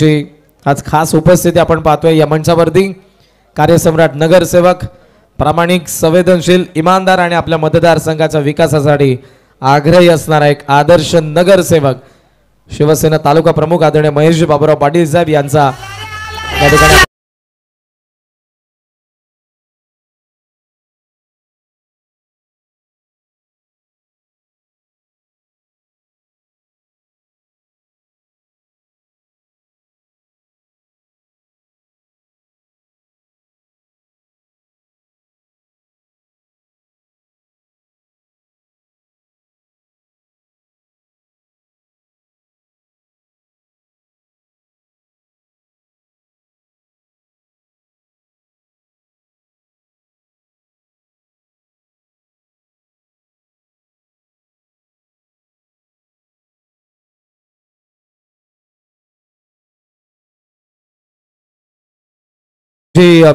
यांची आज खास उपस्थिती आपण पाहतोय या मंचावरती। कार्यसम्राट नगरसेवक, प्रामाणिक, संवेदनशील, इमानदार आणि आपल्या मतदारसंघाच्या विकासासाठी आग्रही असणारा एक आदर्श नगरसेवक शिवसेना तालुका प्रमुख आदरणीय महेश बाबूराव पाटील साहेब यांचा या ठिकाणी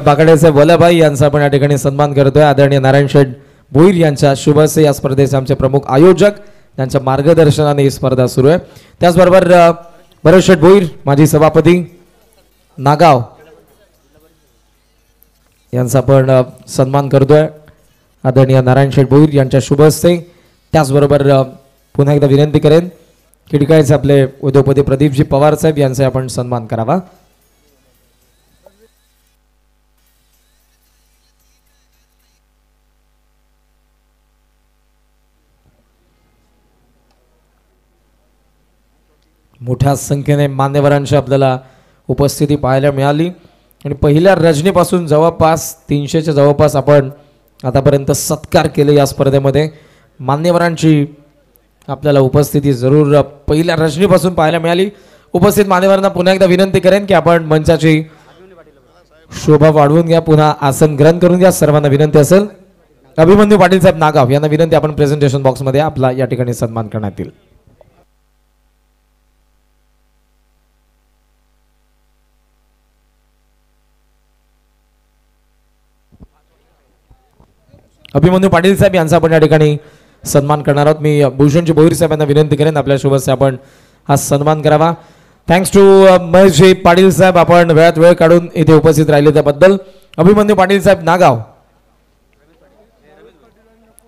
बागडेचे वल्लभाई यांचा आपण या ठिकाणी सन्मान करतोय। आदरणीय नारायण शेठ भोईर यांच्या शुभ हस्ते या स्पर्धेचे आमचे प्रमुख आयोजक यांच्या मार्गदर्शनाने ही स्पर्धा सुरू आहे। त्याचबरोबर भरत शेठ भोईर माजी सभापती नागाव यांचा आपण सन्मान करतोय आदरणीय नारायण शेठ भोईर यांच्या शुभ हस्ते। त्याचबरोबर पुन्हा एकदा विनंती करेन खिडकायचे आपले उद्योगपती प्रदीपजी पवार साहेब यांचा आपण सन्मान करावा। मोठ्या संख्येने मान्यवरांची आपल्याला उपस्थिती पाहायला मिळाली आणि पहिल्या रजनीपासून जवळपास 300च्या जवळपास आपण आतापर्यंत सत्कार केले। या स्पर्धेमध्ये मान्यवरांची आपल्याला उपस्थिती जरूर पहिल्या रजनीपासून पाहायला मिळाली। उपस्थित मान्यवरांना पुन्हा एकदा विनंती करेन की आपण मंचाची शोभा वाढवून घ्या, पुन्हा आसन ग्रहण करून घ्या। सर्वांना विनंती असेल। अभिमन्यू पाटील साहेब नागाव यांना विनंती आपण प्रेझेंटेशन बॉक्समध्ये आपला या ठिकाणी सन्मान करण्यात येईल। अभिमन्यू पाटील साहेब यांचा आपण या ठिकाणी सन्मान करणार आहोत। मी भूषणजी भोईर साहेब यांना विनंती करेन आपल्या शुभेच्छा आपण हा सन्मान करावा। थँक्स टू महेशजी पाटील साहेब, आपण वेळात वेळ काढून इथे उपस्थित राहिले त्याबद्दल। अभिमन्यू पाटील साहेब नागाव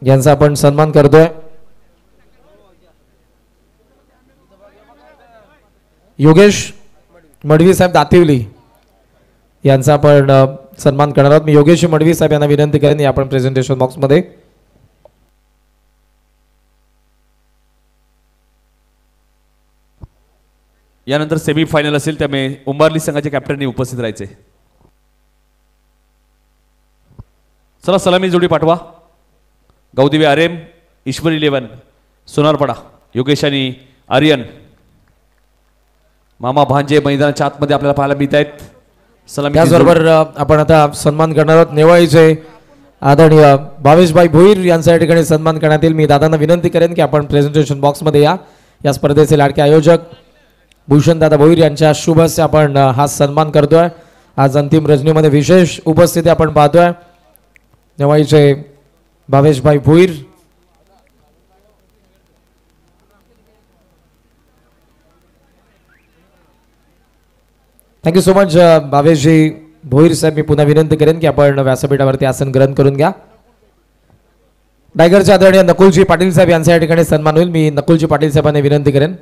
यांचा आपण सन्मान करतोय। योगेश मडवी साहेब दातिवली यांचा आपण सन्मान करणार आहोत। मी योगेश मडवी साहेब यांना विनंती करेन आपण प्रेझेंटेशन बॉक्स मध्ये। यानंतर सेमी फायनल असेल त्यामुळे उंबारली संघाचे कॅप्टननी उपस्थित राहायचे। चला सलामी जोडी पाठवा। गौदिवे आरेम, ईश्वर 11, सोनारपाडा, योगेश आणि आर्यन मामा भांजे मैदानाच्या आतमध्ये आपल्याला पाहायला मिळत आहेत। त्याचबरोबर आपण आता सन्मान करणार आहोत नेवाळीचे आदरणीय भावेशभाई भोईर यांचा या ठिकाणी सन्मान करण्यात येईल। मी दादांना विनंती करेन की आपण प्रेझेंटेशन बॉक्स मध्ये या। या स्पर्धेचे लाडके आयोजक भूषण दादा भोईर यांच्या शुभ हस्ते आपण हा सन्मान करतोय। आज अंतिम रजनीमध्ये विशेष उपस्थिती आपण पाहतोय नेवाळीचे Bhaveshbhai Bhoir. Thank you so much Bhaveshji Bhoir साहेब। मी पुन्हा विनंती करेन की आपण व्यासपीठावरती आसन ग्रहण करून घ्या। टायगरचे आदरणीय नकुलजी पाटील साहेब यांचा या ठिकाणी सन्मान होईल। मी नकुलजी पाटील साहेबांना विनंती करेन।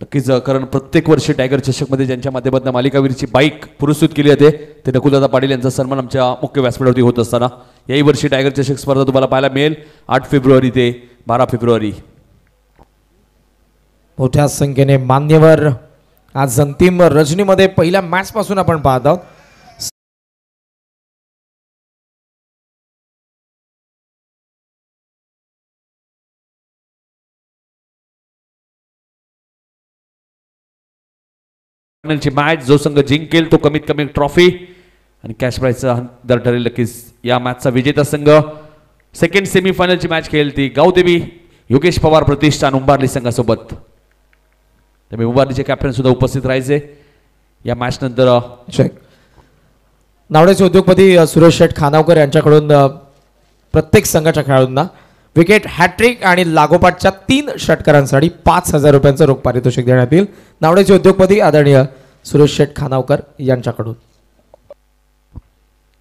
नक्कीच, कारण प्रत्येक वर्षी टायगर चषक मध्ये ज्यांच्या माध्यमातून मालिकावीरची बाईक पुरस्कृत केली जाते ते नकुलदादा पाटील यांचा सन्मान आमच्या मुख्य व्यासपीठावरती होत असताना याही वर्षी टायगर चषक स्पर्धा तुम्हाला पाहायला मिळेल 8 फेब्रुवारी ते 12 फेब्रुवारी। मोठ्या संख्येने मान्यवर आज अंतिम रजनीमध्ये पहिल्या मॅच पासून आपण पाहत आहोत। मॅच जो संघ जिंकेल तो कमीत कमी ट्रॉफी आणि कॅश प्राइजचा दर ठरेल। नक्कीच या मॅचचा विजेता संघ सेकंड सेमी फायनलची मॅच खेळेल ती गावदेवी योगेश पवार प्रतिष्ठान उंबारली संघासोबत। त्यामुळे उंबारलीचे कॅप्टन सुद्धा उपस्थित राहायचे या मॅच नंतर। नावड्याचे उद्योगपती सुरेश शेठ खानावकर यांच्याकडून प्रत्येक संघाच्या खेळाडूंना विकेट हॅट्रिक आणि लागोपाठच्या 3 षटकारांसाठी 5,000 रुपयांचं रोख पारितोषिक देण्यात येईल. नावड्याचे उद्योगपती आदरणीय सुरेश शेठ खानावकर यांच्याकडून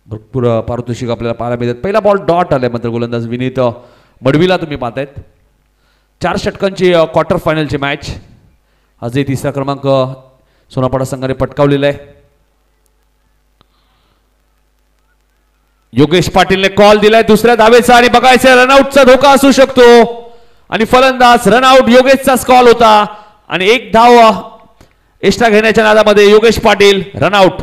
भरपूर पारितोषिक आपल्याला पाहायला मिळतात. पहिला बॉल डॉट आलाय मात्र गोलंदाज विनीत मडवीला तुम्ही पाहतायत. 4 षटकांची क्वार्टर फायनलची मॅच. आजही तिसरा क्रमांक सोनापाडा संघाने पटकावलेला आहे. योगेश पाटीलने कॉल दिलाय दुसऱ्या धावेचा आणि बघायचं रनआउटचा धोका असू शकतो आणि फलंदाज रनआउट योगेशचाच कॉल होता आणि 1 धाव एक्स्ट्रा घेण्याच्या नादामध्ये योगेश पाटील रनआउट.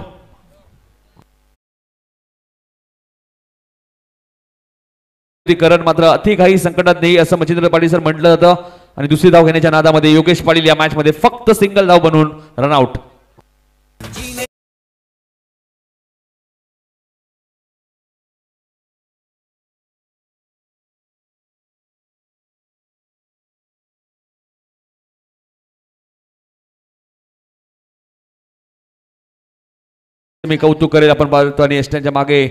करण मात्र अति घाई संकटात नाही असं मच्छिंद्र पाटील सर म्हटलं जातं आणि दुसरी धाव घेण्याच्या नादामध्ये योगेश पाटील या मॅच मध्ये फक्त सिंगल धाव बनवून रनआउट. मी कौतुक करेल आपण पाहतो आणि एसट्यांच्या मागे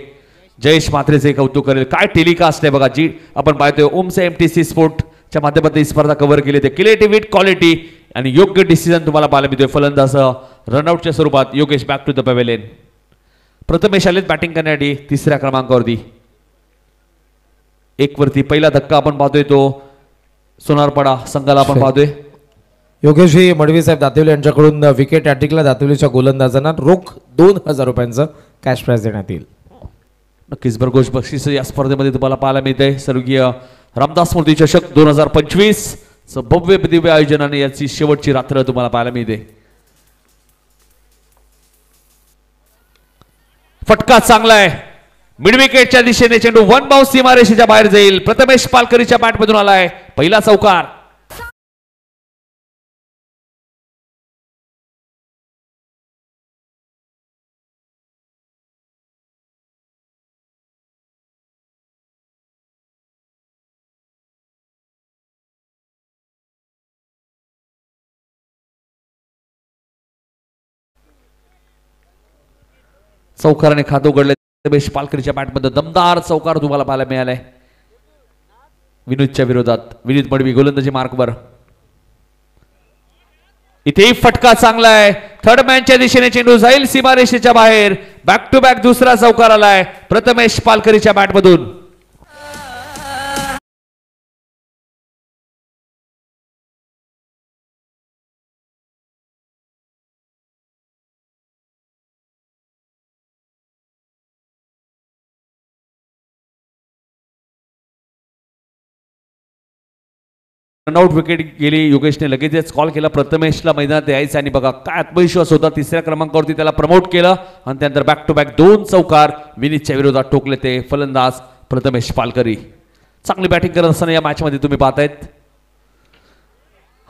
जयेश म्हात्रेचे कौतुक करेल. काय टेलिकास्ट आहे बघा जी आपण पाहतोय. ओमचे MTC स्पोर्टच्या माध्यमातून ही स्पर्धा कव्हर केली. ते क्रिएटिव्हिटी क्वालिटी आणि योग्य डिसिजन तुम्हाला पाहायला मिळतोय. फलंदाज रनआउटच्या स्वरूपात Yogesh back to the pavilion. Prathamesh आलेत बॅटिंग करण्यासाठी तिसऱ्या क्रमांकावरती. 1 वरती पहिला धक्का आपण पाहतोय तो सोनारपाडा संघाला आपण पाहतोय. योगेशजी मडवी साहेब दातिवले यांच्याकडून विकेट हॅट्रिकला दातिवलीच्या गोलंदाजांना रोख 2,000 रुपयांचं कॅश प्राइज देण्यात येईल. नक्कीच भरघोष बक्षीस या स्पर्धेमध्ये तुम्हाला पाहायला मिळते. स्वर्गीय रामदास स्मृती चषक 2025 भव्य दिव्य आयोजनाने याची शेवटची रात्र तुम्हाला पाहायला मिळते. फटका चांगला आहे. मिड विकेटच्या दिशेने चेंडू 1 बाउन्स सीमारेषेच्या बाहेर जाईल. प्रथमेश पालकरीच्या बॅटमधून आलाय पहिला चौकार. चौकाराने खातं उघडले. प्रथमेश पालकरीच्या बॅटमध्ये दमदार चौकार तुम्हाला पाहायला मिळालाय विनोदच्या विरोधात. विनीत मडवी गोलंदाजी मार्कवर. इथेही फटका चांगला आहे. थर्ड मॅनच्या दिशेने चेंडू जाईल सीमारेषेच्या बाहेर. बॅक टू बॅक दुसरा चौकार आलाय प्रथमेश पालकरीच्या बॅटमधून. रनआउट विकेट गेली. योगेशने लगेचच कॉल केला प्रथमेशला मैदानात यायचं आणि बघा काय आत्मविश्वास होता. तिसऱ्या क्रमांकावरती त्याला प्रमोट केलं आणि त्यानंतर बॅक टू बॅक 2 चौकार विनीतच्या विरोधात ठोकले ते फलंदाज प्रथमेश पालकरी. चांगली बॅटिंग करत असताना या मॅच मध्ये तुम्ही पाहतायत.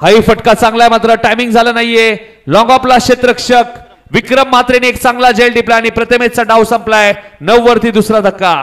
हाही फटका चांगला आहे मात्र टायमिंग झालं नाहीये. लॉंग ऑफला क्षेत्ररक्षक विक्रम म्हात्रेने एक चांगला जेल टिपला आणि प्रथमेशचा डाव संपलाय. 9 वरती दुसरा धक्का.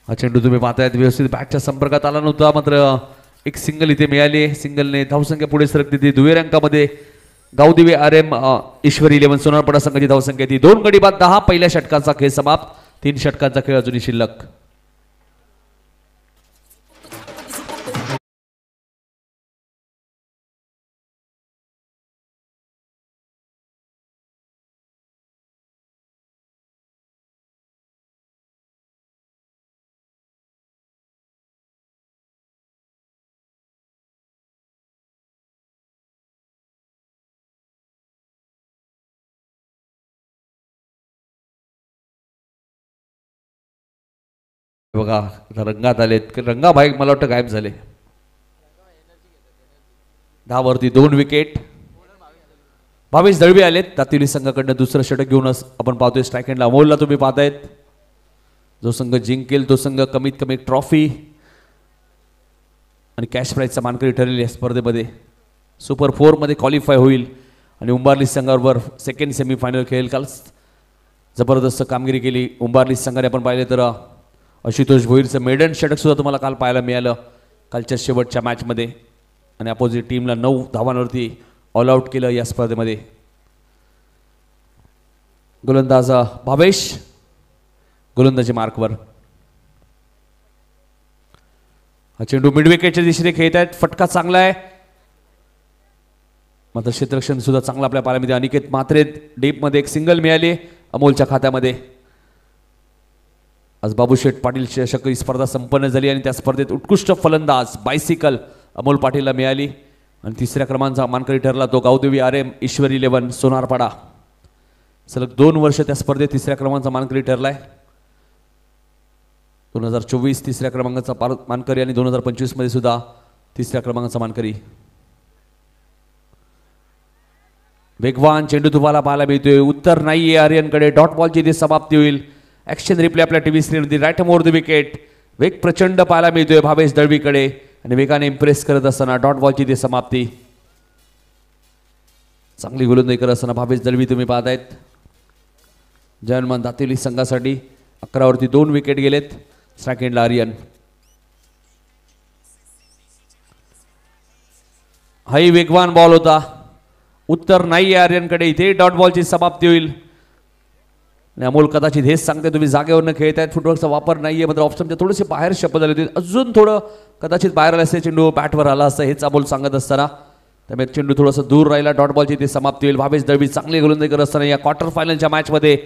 हा चेंडू तुम्ही पाहतायत व्यवस्थित बॅटच्या संपर्कात आला नव्हता मात्र एक सिंगल इथे मिळाली आहे. सिंगलने धावसंख्या पुढे सरकते ती दुहेरी अंकामध्ये गावदेवी RM ईश्वरी 11 सोनारपाडा संघाची धावसंख्या ती 2 गडी बाद 10. पहिल्या षटकाचा खेळ समाप्त. 3 षटकांचा खेळ अजूनही शिल्लक. बघा रंगात आलेत. रंगाभाई मला वाटतं गायब झाले. 10 वरती 2 विकेट. भावेश दळवी आलेत दातिवली संघाकडनं दुसरं षटक घेऊनच आपण पाहतोय. स्ट्राईक एंडला अमोलला तुम्ही पाहतायत. जो संघ जिंकेल तो संघ कमीत कमी ट्रॉफी आणि कॅश प्राईजचा मानकरी ठरेल. या स्पर्धेमध्ये सुपर 4 मध्ये क्वालिफाय होईल आणि उंबारली संघाबरोबर सेकंड सेमीफायनल खेळेल. काल जबरदस्त कामगिरी केली उंबारली संघाने. आपण पाहिले तर आशुतोष भोईरचं मेडन षटक सुद्धा तुम्हाला काल पाहायला मिळालं कालच्या शेवटच्या मॅचमध्ये आणि अपोजिट टीमला 9 धावांवरती ऑल आउट केलं या स्पर्धेमध्ये. गोलंदाज भावेश गोलंदाजी मार्कवर. हा चेंडू मिड विकेटच्या दिशेने खेळत आहेत. फटका चांगला आहे मात्र क्षेत्ररक्षण सुद्धा चांगलं आपल्या पाहायला मिळते. अनिकेत म्हात्रे डीपमध्ये एक सिंगल मिळाली अमोलच्या खात्यामध्ये. आज बाबूशेठ पाटील चषक ही स्पर्धा संपन्न झाली आणि त्या स्पर्धेत उत्कृष्ट फलंदाज बायसिकल अमोल पाटीलला मिळाली आणि तिसऱ्या क्रमांकाचा मानकरी ठरला तो गावदेवी RM ईश्वरी 11 सोनारपाडा. सलग 2 वर्ष त्या स्पर्धेत तिसऱ्या क्रमांकाचा मानकरी ठरलाय. 2024 तिसऱ्या क्रमांकाचा मानकरी आणि 2025 मध्ये सुद्धा तिसऱ्या क्रमांकाचा मानकरी. वेगवान चेंडू तुम्हाला पाहायला मिळतोय. उत्तर नाहीये आर्यनकडे. डॉट बॉलची इथे समाप्ती होईल. ॲक्शन रिप्ले आपल्या टीव्ही स्क्रीनवरती. Right more the wicket. वेग प्रचंड पाहायला मिळतोय भावेश दळवीकडे आणि वेगाने इम्प्रेस करत असताना डॉट बॉलची इथे समाप्ती. चांगली गोलंदाजी करत असताना भावेश दळवी तुम्ही पाहतायत. जयमान दातिवली संघासाठी 11 वरती 2 विकेट गेलेत. स्ट्राईक एंडला आर्यन. हाही वेगवान बॉल होता. उत्तर नाही आहे आर्यनकडे. इथे डॉट बॉलची समाप्ती होईल आणि अमोल कदाचित हेच सांगते तुम्ही जागेवरनं खेळत आहेत. फुटवर्कचा वापर नाहीये मात्र ऑप्शनच्या थोडेसे बाहेर शपथ झाले होते. अजून थोडं कदाचित बाहेर आले असते चेंडू बॅटवर आला असता हेच अमोल सांगत असताना त्यामुळे चेंडू थोडंसं दूर राहिला. डॉट बॉलची ते समाप्ती होईल. भावेश दळवी चांगली गोलंदाजी करत असताना या क्वार्टर फायनलच्या मॅचमध्ये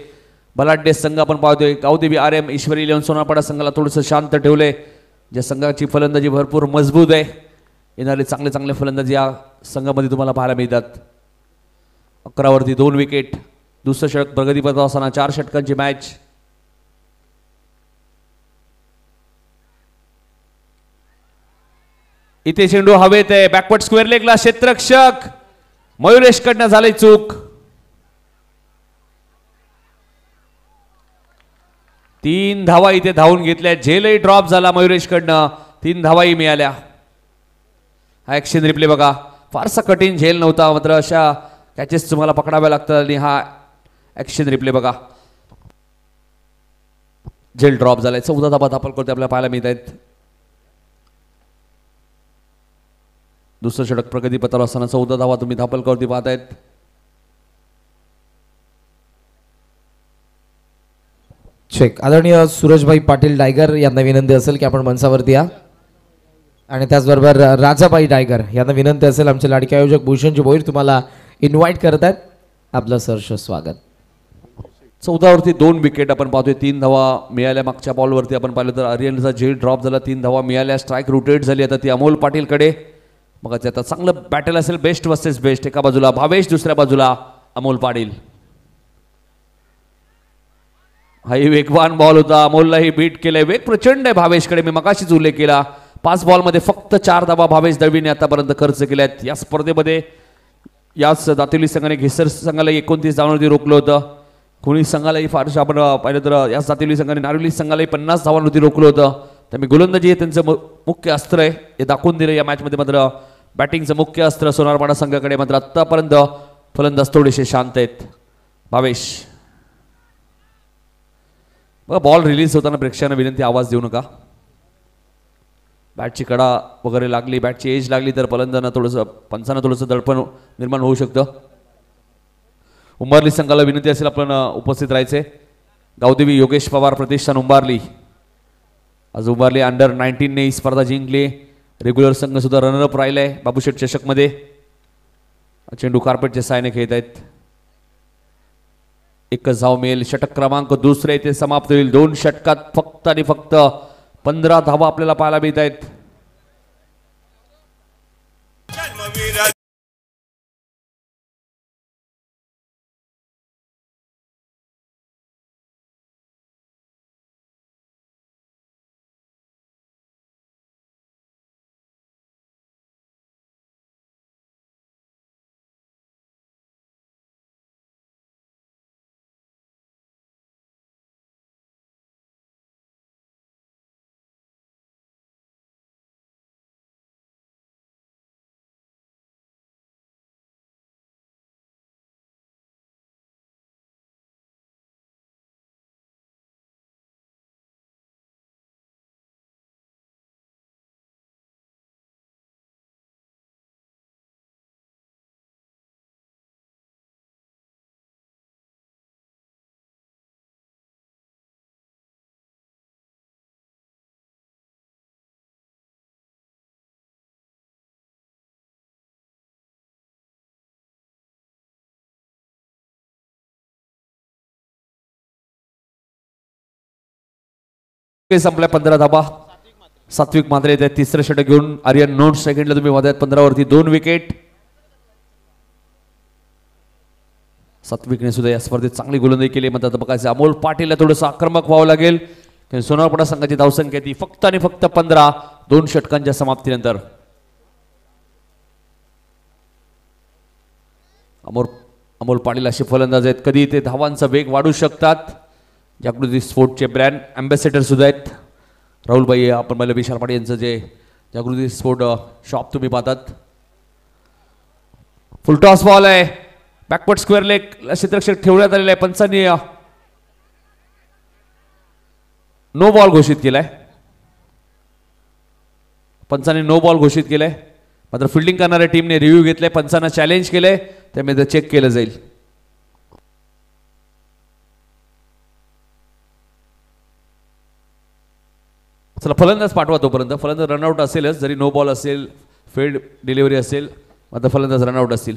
बलाढ्य संघ आपण पाहतोय. गावदेवी RM ईश्वरी 11 सोनारपाडा संघाला थोडंसं शांत ठेवले. ज्या संघाची फलंदाजी भरपूर मजबूत आहे. येणारे चांगले चांगले फलंदाजी या संघामध्ये तुम्हाला पाहायला मिळतात. 11 वरती 2 विकेट. दुसरं षटक प्रगतीपथावर असताना 4 षटकांची मॅच. इथे चेंडू हवेत आहे. बॅकवर्ड स्क्वेअर लेगला क्षेत्ररक्षक मयुरेश कडनं झाली चूक. 3 धावा इथे धावून घेतल्या. झेलही ड्रॉप झाला मयुरेश कडनं. 3 धावाही मिळाल्या. हा ऍक्शन रिप्ले बघा. फारसा कठीण झेल नव्हता मात्र अशा कॅचेस तुम्हाला पकडाव्या लागतात आणि हा ऍक्शन रिप्ले बघा. झेल ड्रॉप झालाय. 14 धावा धापल करते आपल्याला पाहायला मिळत आहेत. दुसरं षटक प्रगतीपथावर असताना 14 धावा तुम्ही धापल करते पाहतायत. चेक. आदरणीय सूरजभाई पाटील डायगर यांना विनंती असेल की आपण मंचावरती या आणि त्याचबरोबर राजाबाई डायगर यांना विनंती असेल आमचे लाडके आयोजक भूषणजी भोईर तुम्हाला इन्व्हाइट करतात. आपलं सहर्ष स्वागत. 14 वरती 2 विकेट आपण पाहतोय. 3 धावा मिळाल्या. मागच्या बॉलवरती आपण पाहिलं तर आर्यनचा झेल ड्रॉप झाला. 3 धावा मिळाल्या. स्ट्राईक रोटेट झाली. आता ती अमोल पाटीलकडे. मग आता चांगलं बॅटल असेल. Best versus best. एका बाजूला भावेश दुसऱ्या बाजूला अमोल पाटील. हाही वेगवान बॉल होता. अमोललाही बीट केलंय. वेग प्रचंड आहे भावेशकडे. मी मगाशीच उल्लेख केला. 5 बॉलमध्ये फक्त 4 धावा भावेश दळवीने आतापर्यंत खर्च केल्यात या स्पर्धेमध्ये. याच दातिवली संघाने घेसर संघाला 29 धावांवरती रोखलं होतं. कोणी संघालाही फारसं आपण पाहिलं तर याच दातिवली संघाने नारवली संघालाही 50 धावांवरती रोखलं होतं. त्यामुळे गोलंदाजी हे त्यांचं मुख्य अस्त्र आहे. हे दाखवून दिलं या मॅचमध्ये. मात्र बॅटिंगचं मुख्य अस्त्र सोनारपाडा संघाकडे. मात्र आत्तापर्यंत फलंदाज थोडेसे शांत आहेत. भावेश बघा बॉल रिलीज होताना प्रेक्षकांना विनंती आवाज देऊ नका. बॅटची कडा वगैरे लागली, बॅटची एज लागली तर फलंदाजांना थोडंसं पंचांना थोडंसं दडपण निर्माण होऊ शकतं. उंबारली संघाला विनंती असेल आपण उपस्थित राहायचे. गावदेवी योगेश पवार प्रतिष्ठान उंबारली. आज उंबारली अंडर-19 ने ही स्पर्धा जिंकली. रेग्युलर संघ सुद्धा रनरअप राहिलाय बाबूशेठ चषकमध्ये. चेंडू कार्पेटच्या साहाय्याने खेळत आहेत. एकच धाव मिळेल. षटक क्रमांक दुसरे ते समाप्त होईल. 2 षटकात फक्त आणि फक्त 15 धावा आपल्याला पाहायला मिळत आहेत. संपल्या 15 धाबा. सात्विक मात्रे येत आहेत तिसरं षटक घेऊन. आर्यन नोट सेकंडला तुम्ही वादयात 15 वरती 2 विकेट. सात्विकने सुद्धा या स्पर्धेत चांगली गोलंदाजी केली. म्हणतात बघायचं अमोल पाटीलला थोडंसं आक्रमक व्हावं लागेल. सोनारपाडा संघाची धावसंख्या ती फक्त आणि फक्त 15 2 षटकांच्या समाप्तीनंतर. अमोल पाटील असे फलंदाज आहेत कधी ते धावांचा वेग वाढू शकतात. जागृती स्पोर्टचे ब्रँड अँबॅसेडर सुद्धा आहेत राहुलबाई. आपण मला विशाल पाटील यांचं जे जागृती स्पोर्ट शॉप तुम्ही पाहतात. फुलटॉस बॉल आहे. बॅकवर्ड स्क्वेअर लेग क्षेत्ररक्षक ठेवण्यात आलेला आहे. पंचांनी नो बॉल घोषित केलाय. पंचांनी नो बॉल घोषित केलाय. मात्र फिल्डिंग करणाऱ्या टीमने रिव्ह्यू घेतलाय. पंचांना चॅलेंज केलंय त्यामुळे ते चेक केलं जाईल. चला फलंदाज पाठवा तोपर्यंत. फलंदाज रनआउट असेलच जरी नो बॉल असेल फेल्ड डिलिव्हरी असेल मात्र फलंदाज रनआउट असतील.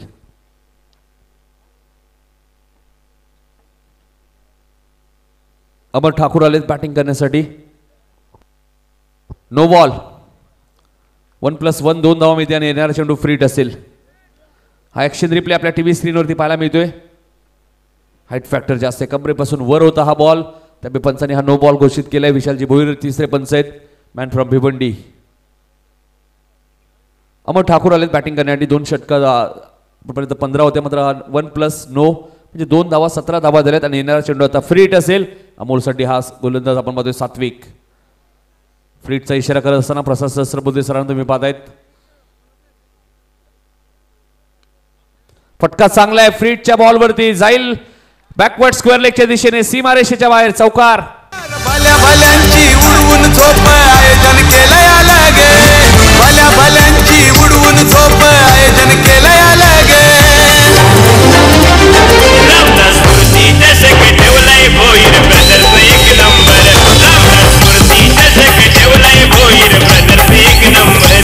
अमर ठाकूर आलेत बॅटिंग करण्यासाठी. No ball. 1+1 2 धावा मिळते आणि येणारा चेंडू फ्रीट असेल. हा ॲक्शन रिप्ले आपल्या टीव्ही स्क्रीनवरती पाहायला मिळतोय. हाईट फॅक्टर जास्त आहे. कमरेपासून वर होता हा बॉल त्यामुळे पंचांनी हा नो बॉल घोषित केलाय. विशालजी भोईर तिसरे पंच आहेत. Man from Bhiwandi. अमर ठाकूर आलेत बॅटिंग करण्यासाठी. 2 षटकापर्यंत 15 होते मात्र 1+9 म्हणजे 2 धावा 17 धावा दिल्यात आणि येणारा चेंडू आता फ्रीट असेल. अमोलसाठी हा गोलंदाज आपण पाहतोय सात्विक. फ्रीटचा इशारा करत असताना प्रसाद सहस्रबुद्धे सरांना तुम्ही पाहतायत. फटका चांगला आहे. फ्रीटच्या बॉलवरती जाईल बॅकवर्ड स्क्वेअर लेगच्या दिशेने सीमारेषेच्या बाहेर चौकार. भल्या भल्यांची उडवून झोप आयोजन केलंय अलगे. भल्या भल्यांची उडवून झोप आयोजन केलंय अलगे. रामदास मूर्ती चषक ठेवलाय भोईर ब्रदर्स एक नंबर. रामदास मूर्ती चषक ठेवलाय भोईर ब्रदर्स एक नंबर.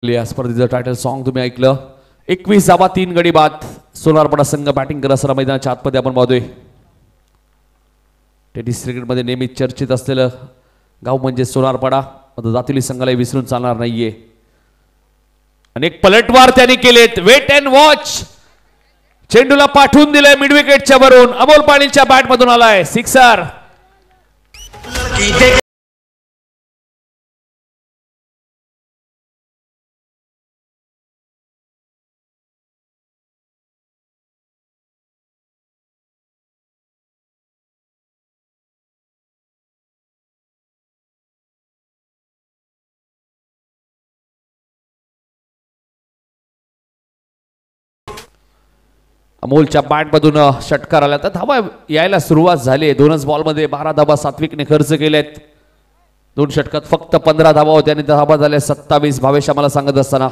या स्पर्धेचं टायटल सॉन्ग तुम्ही ऐकलं. 21 धावा 3 गडी बाद. सोनारपाडा संघ बॅटिंग करत असताना मैदानाच्या आतमध्ये आपण पाहतोय. टेनिस क्रिकेटमध्ये नेहमी चर्चेत असलेलं गाव म्हणजे सोनारपाडा. आता दातिली संघाला विसरून चालणार नाहीये. अनेक पलटवार त्यांनी केलेत. Weight and watch. चेंडूला पाठवून दिलंय मिड विकेटच्या वरून. अमोल पाटीलच्या बॅट मधून आलाय सिक्सर. अमोलच्या बॅटमधून षटकार आला तर धावा यायला सुरुवात झाली. 2च बॉलमध्ये 12 धावा सात्विकने खर्च केलेत. 2 षटकात फक्त 15 धावा होत्या आणि धावा झाल्या 27. भावेश आम्हाला सांगत असताना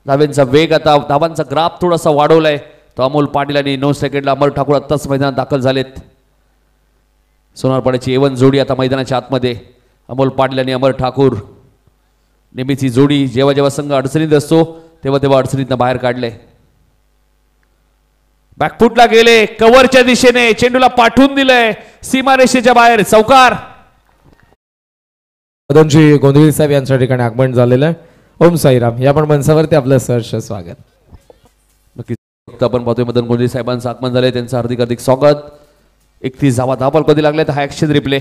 धाव्यांचा वेग आता धावांचा ग्राफ थोडासा वाढवलाय तो अमोल पाटील आणि 9 सेकंडला अमर ठाकूर आत्ताच मैदानात दाखल झालेत. सोनारपाड्याची एवन जोडी आता मैदानाच्या आतमध्ये अमोल पाटील आणि अमर ठाकूर नेहमीची जोडी जेव्हा जेव्हा संघ अडचणीत असतो तेव्हा तेव्हा अडचणीतनं बाहेर काढले. बॅकफुटला गेले कव्हरच्या दिशेने चेंडूला पाठवून दिलंय सीमारेषेच्या बाहेर चौकार. मदनजी गोंधळी साहेब यांच्या ठिकाणी आगमन झालेलं आहे. ओम साईराम या पण मंचावरती आपलं सहर्ष स्वागत. नक्कीच आपण पाहतोय मदन गोंधळी साहेबांचं आगमन झालंय त्यांचं हार्दिक हार्दिक स्वागत. 31 धावा धावल कधी लागल्यात हा ॲक्शन रिप्ले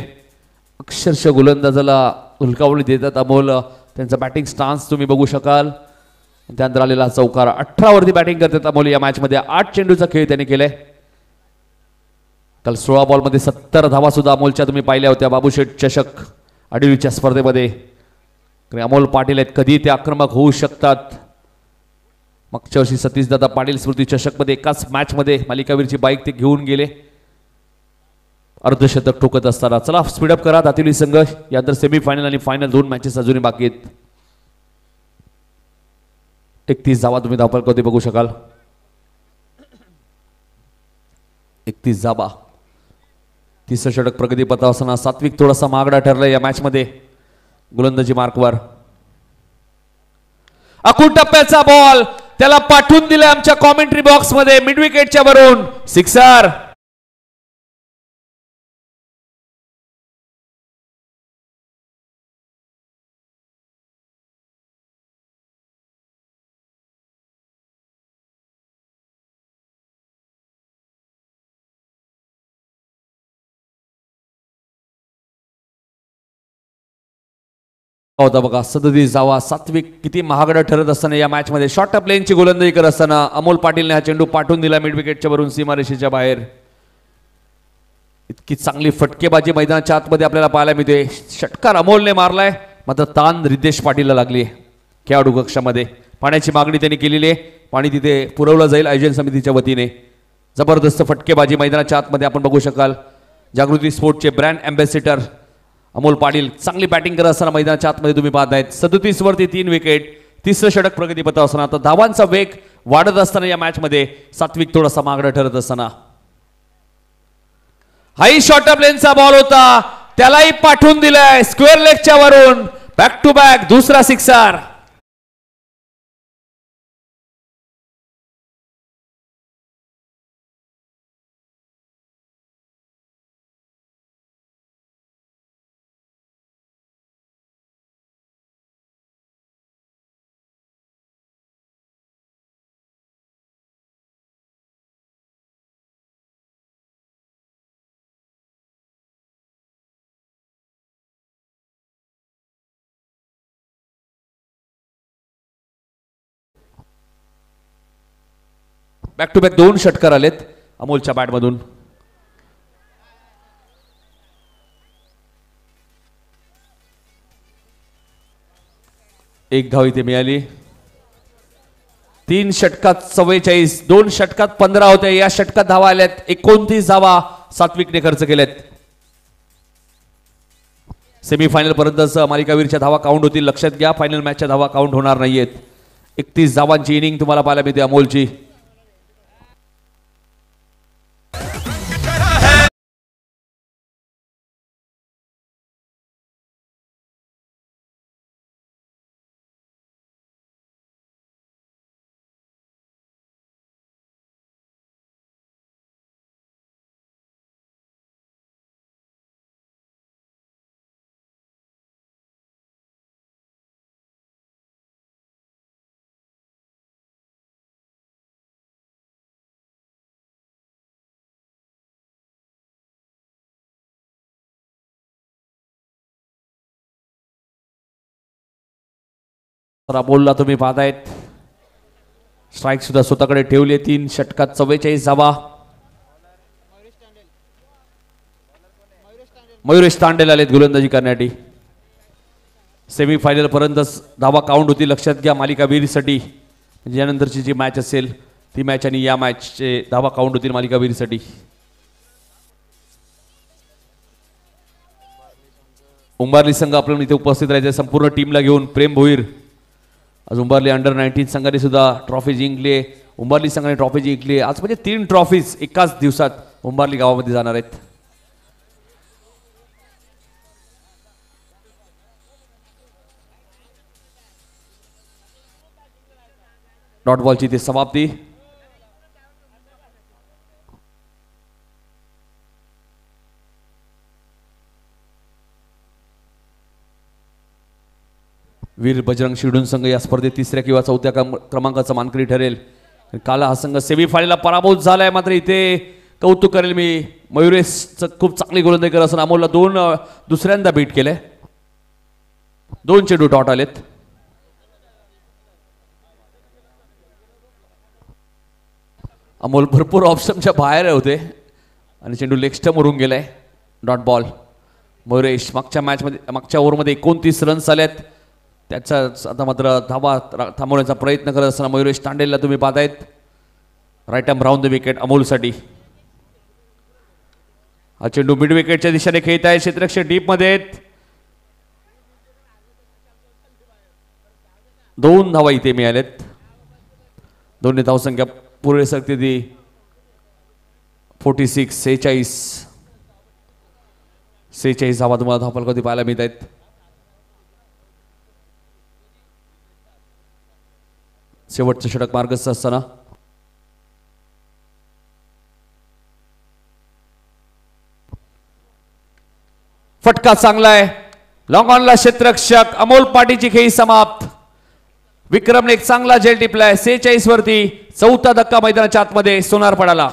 अक्षरशः गोलंदाजाला हुलकावणी देतात अमोल. त्यांचा बॅटिंग स्टान्स तुम्ही बघू शकाल. त्यानंतर आलेला चौकार 18 वरती बॅटिंग करतात अमोल. या मॅच मध्ये 8 चेंडूचा खेळ त्यांनी केलाय. काल 16 बॉलमध्ये 70 धावा सुद्धा अमोलच्या तुम्ही पाहिल्या होत्या बाबूशेठ चषक अडीवीच्या स्पर्धेमध्ये. अमोल पाटील आहेत कधी ते आक्रमक होऊ शकतात. मागच्या वर्षी सतीशदादा पाटील स्मृती चषक मध्ये एकाच मॅच मध्ये मालिकावीरची बाईक ते घेऊन गेले अर्धशतक ठोकत असताना. चला स्पीडअप करा दातिवली संघ. यानंतर सेमीफायनल आणि फायनल 2 मॅचेस अजूनही बाकी आहेत. 31 धावा तुम्ही धावपल कधी बघू शकाल. 31 धावा 30 षटक प्रगती पथावर असताना सात्विक थोडासा महागडा ठरला या मॅच मध्ये गोलंदाजी मार्कवर. अकूट टप्प्याचा बॉल त्याला पाठवून दिला आमच्या कॉमेंट्री बॉक्स मध्ये मिड विकेटच्या वरून सिक्सर. होता बघा 37 धावा. सात्विक किती महागडा ठरत असताना या मॅच मध्ये शॉर्ट प्लेनची गोलंदाजी करत असताना अमोल पाटीलने हा चेंडू पाठवून दिला मिड विकेटच्या वरून सीमारेषेच्या बाहेर. इतकी चांगली फटकेबाजी मैदानाच्या आतमध्ये आपल्याला पाहायला मिळते. षटकार अमोलने मारलाय मात्र तान रितेश पाटीलला लागली खेळाडू कक्षामध्ये. पाण्याची मागणी त्यांनी केलेली आहे. पाणी तिथे पुरवलं जाईल आयोजन समितीच्या वतीने. जबरदस्त फटकेबाजी मैदानाच्या आतमध्ये आपण बघू शकाल. जागृती स्पोर्टचे ब्रँड अँबॅसिडर अमोल पाटील चांगली बॅटिंग करत असताना मैदानाच्या आतमध्ये तुम्ही पाहतायत. 37 वरती 3 विकेट 30 षटक प्रगती पथावर असताना आता धावांचा वेग वाढत असताना या मॅच मध्ये सात्विक थोडासा मागडा ठरत असताना हाई शॉर्ट प्लेनचा बॉल होता त्यालाही पाठवून दिलाय स्क्वेअर लेगच्या वरून. बॅक टू बॅक दुसरा सिक्सर. बॅक टू बॅक 2 षटकार आलेत अमोलच्या बॅटमधून. एक धाव इथे मिळाली. 3 षटकात 44 2 षटकात 15 होते. या षटकात धावा आल्यात 29 धावा सात्विकने खर्च केल्यात. सेमीफायनल पर्यंत मालिकावीरच्या धावा काउंट होतील लक्षात घ्या. फायनल मॅचच्या धावा काउंट होणार नाहीयेत. 31 धावांची इनिंग तुम्हाला पाहायला मिळते अमोलची. राबोलला तुम्ही पाहतायत स्ट्राईक सुद्धा स्वतःकडे ठेवले. 3 षटकात 44 धावा. मयुरेश तांडेल आलेत गोलंदाजी करण्यासाठी. सेमीफायनल पर्यंत धावा काउंट होती लक्षात घ्या मालिकावीरसाठी. म्हणजे यानंतरची जी मॅच असेल ती मॅच आणि या मॅचचे धावा काउंट होतील मालिकावीरसाठी. उंबारली संघ आपल्याला इथे उपस्थित राहायचे संपूर्ण टीमला घेऊन प्रेम भोईर आज उंबारली अंडर-19 संघाने सुद्धा ट्रॉफी जिंकली आहे. उंबारली संघाने ट्रॉफी जिंकली आहे. आज म्हणजे 3 ट्रॉफीज एकाच दिवसात उंबारली गावामध्ये जाणार आहेत. डॉट बॉलची इथे समाप्ती. वीर बजरंग शिरडून संघ या स्पर्धेत 3ऱ्या किंवा 4थ्या क्रमांकाचा मानकरी ठरेल. काल हा संघ सेमीफायनलला पराभूत झालाय. मात्र इथे कौतुक करेल मी मयुरेशचं खूप चांगली गोलंदाजी करत असताना अमोलला दुसऱ्यांदा बीट केलंय. 2 चेंडू डॉट आलेत. अमोल भरपूर ऑप्शनच्या बाहेर होते आणि चेंडू लेग स्टंप वरून गेलाय. Dot ball. मयुरेश मागच्या ओव्हरमध्ये 29 रन्स आल्यात. त्याचा आता मात्र धावा थांबवण्याचा प्रयत्न करत असताना मयुरेश तांडेलला तुम्ही पाहतायत. Right arm round the wicket अमोलसाठी. हा चेंडू मिड विकेटच्या दिशेने खेळत आहे. क्षेत्ररक्षक डीप मध्ये आहेत. 2 धावा इथे मिळाल्यात. दोन्ही धावसंख्या पुढे सरकते ती 46 धावा तुम्हाला धावफलकावरती पाहायला मिळत आहेत. शेवटचं षटक मार्गस्थ असताना फटका चांगला आहे. लॉंग ऑनला क्षेत्ररक्षक अमोल पाटीची खेळी समाप्त. विक्रमने एक चांगला झेल टिपलाय. 46 वरती 4था धक्का मैदानाच्या आतमध्ये सोनार पडाला.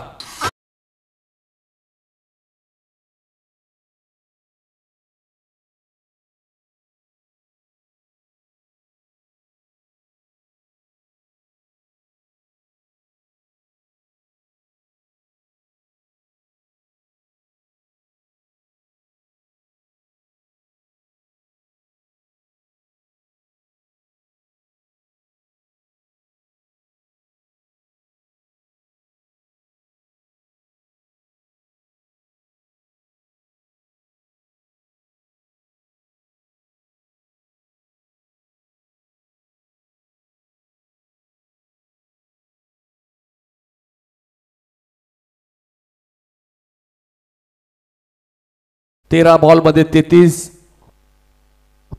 तेरा बॉल मध्ये 33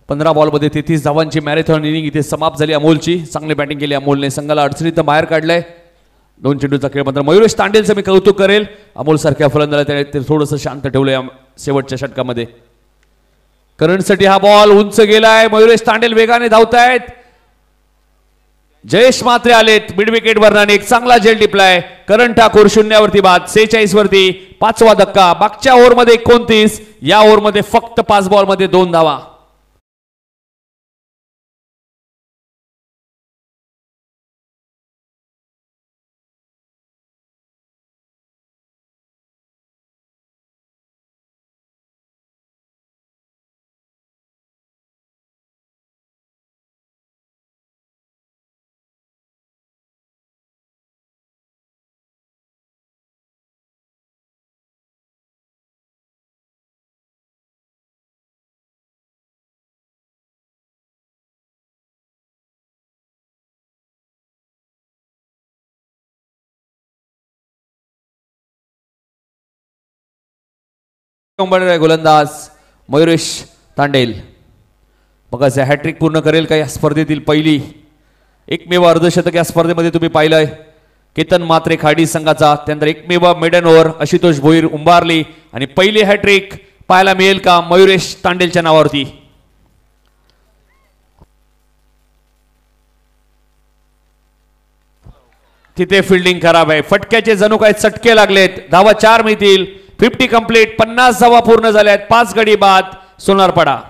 15 बॉल मध्ये 33 धावांची मॅरेथॉन इनिंग इथे समाप्त झाली. अमोलची चांगली बॅटिंग केली. अमोलने संघाला अडचणीत बाहेर काढलाय. 2 चेंडूचा खेळ. मात्र मयुरेश तांडेलचं मी कौतुक करेल. अमोल सारख्या फलंदाला त्याने थोडंसं शांत ठेवलंय शेवटच्या षटकामध्ये. करंटसाठी हा बॉल उंच गेलाय. मयुरेश तांडेल वेगाने धावतायत. जयेश मात्रे आलेत मिड विकेट वरनाने एक चांगला झेल टिपलाय. करण ठाकूर 0 वरती बाद. 46 वरती 5वा धक्का. मागच्या ओव्हरमध्ये 29, या ओव्हरमध्ये फक्त 5 बॉल मध्ये 2 धावा. गोलंदाज मयुरेश तांडेल बघा हॅट्रिक पूर्ण करेल का या स्पर्धेतील पहिली एकमेव अर्धशतक या स्पर्धेमध्ये तुम्ही पाहिलंय. केतन मात्रे खाडी संघाचा. त्यानंतर एकमेव मेडन ओव्हर आशुतोष भोईर उंबारली आणि पहिली हॅट्रिक पाहायला मिळेल का मयुरेश तांडेलच्या नावावरती. तिथे फिल्डिंग खराब आहे. फटक्याचे जणू काय चटके लागलेत. धावा 4 मिळतील. 50 कंप्लीट. 50 धावा पूर्ण झाल्यात. 5 गडी बाद. सोनारपाडा.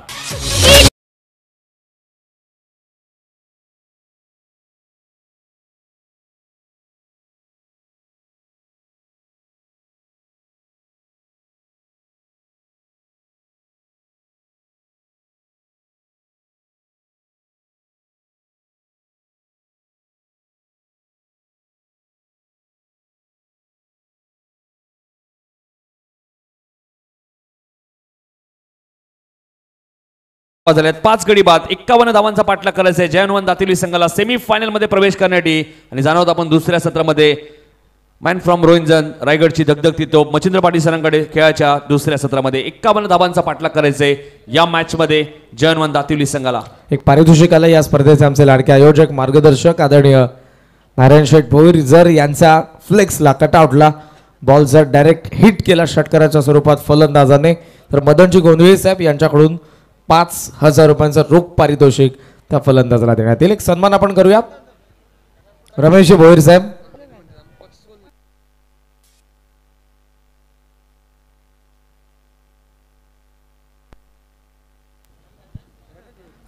झाल्यात 5 गडी बाद 51 धावांचा पाठलाग करायचा आहे जयनवन दातिवली संघाला सेमीफायनल मध्ये प्रवेश करण्यासाठी आणि जाणवत आपण दुसऱ्या सत्रामध्ये मॅन फ्रॉम रोहिंजन रायगडची दगदगती तोप मच्छिंद्र पाटील सरांकडे खेळाच्या दुसऱ्या सत्रामध्ये 51 धावांचा पाठलाग करायचे या मॅच मध्ये जयनवन दातिवली संघाला. एक पारितोषिक आलं या स्पर्धेचे आमचे लाडके आयोजक मार्गदर्शक आदरणीय नारायण शेठ भोईर जर यांचा फ्लेक्सला कटआउटला बॉल जर डायरेक्ट हिट केला षटकाराच्या स्वरूपात फलंदाजाने तर मदनजी गोंधळे साहेब यांच्याकडून 5,000 रुपयांचं रोख पारितोषिक त्या फलंदाजाला देण्यात येईल. एक सन्मान आपण करूया रमेश भोईर साहेब.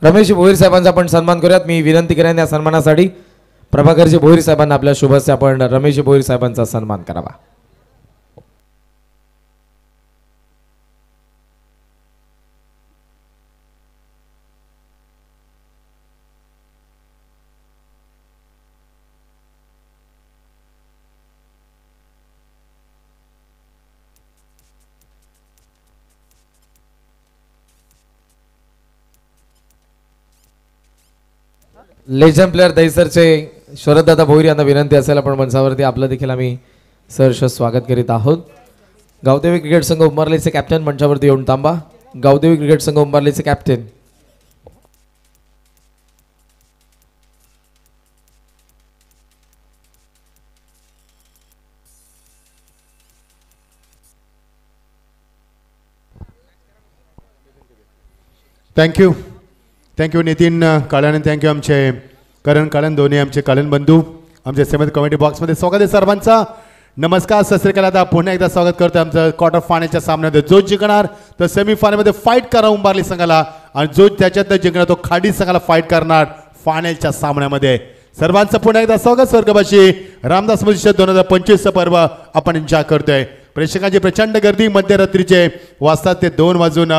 रमेश भोईर साहेबांचा आपण सन्मान करूयात. मी विनंती करेन या सन्मानासाठी प्रभाकरजी भोईर साहेबांना आपल्या शुभस्य आपण रमेश भोईर साहेबांचा सन्मान करावा. लेजंड प्लेअर दहीसरचे शरददादा भोईर यांना विनंती असेल आपण मंचावरती आपलं देखील आम्ही सहर्ष स्वागत करीत आहोत. गावदेवी क्रिकेट संघ उंबरलीचे कॅप्टन मंचावरती येऊन थांबा. गावदेवी क्रिकेट संघ उंबरलीचे कॅप्टन थँक्यू नितीन काळन आणि थँक्यू आमचे करण काळन दोन्ही आमचे काळन बंधू आमच्या समिती कमिटी बॉक्समध्ये स्वागत आहे सर्वांचा. नमस्कार सत आता पुन्हा एकदा स्वागत करतो आमचं क्वार्टर फायनलच्या सामन्यामध्ये जो जिंकणार तो सेमीफायनलमध्ये फाईट करा उंबारली संघाला आणि जो त्याच्यात जिंकणार तो खाडी संघाला फाईट करणार फायनलच्या सामन्यामध्ये. सर्वांचं पुन्हा एकदा स्वागत. स्वर्गवासी रामदास मुजिष्य 2025 पर्व आपण एन्जॉय करतोय. प्रेक्षकांची प्रचंड गर्दी मध्यरात्रीचे वाजतात ते 2 वाजून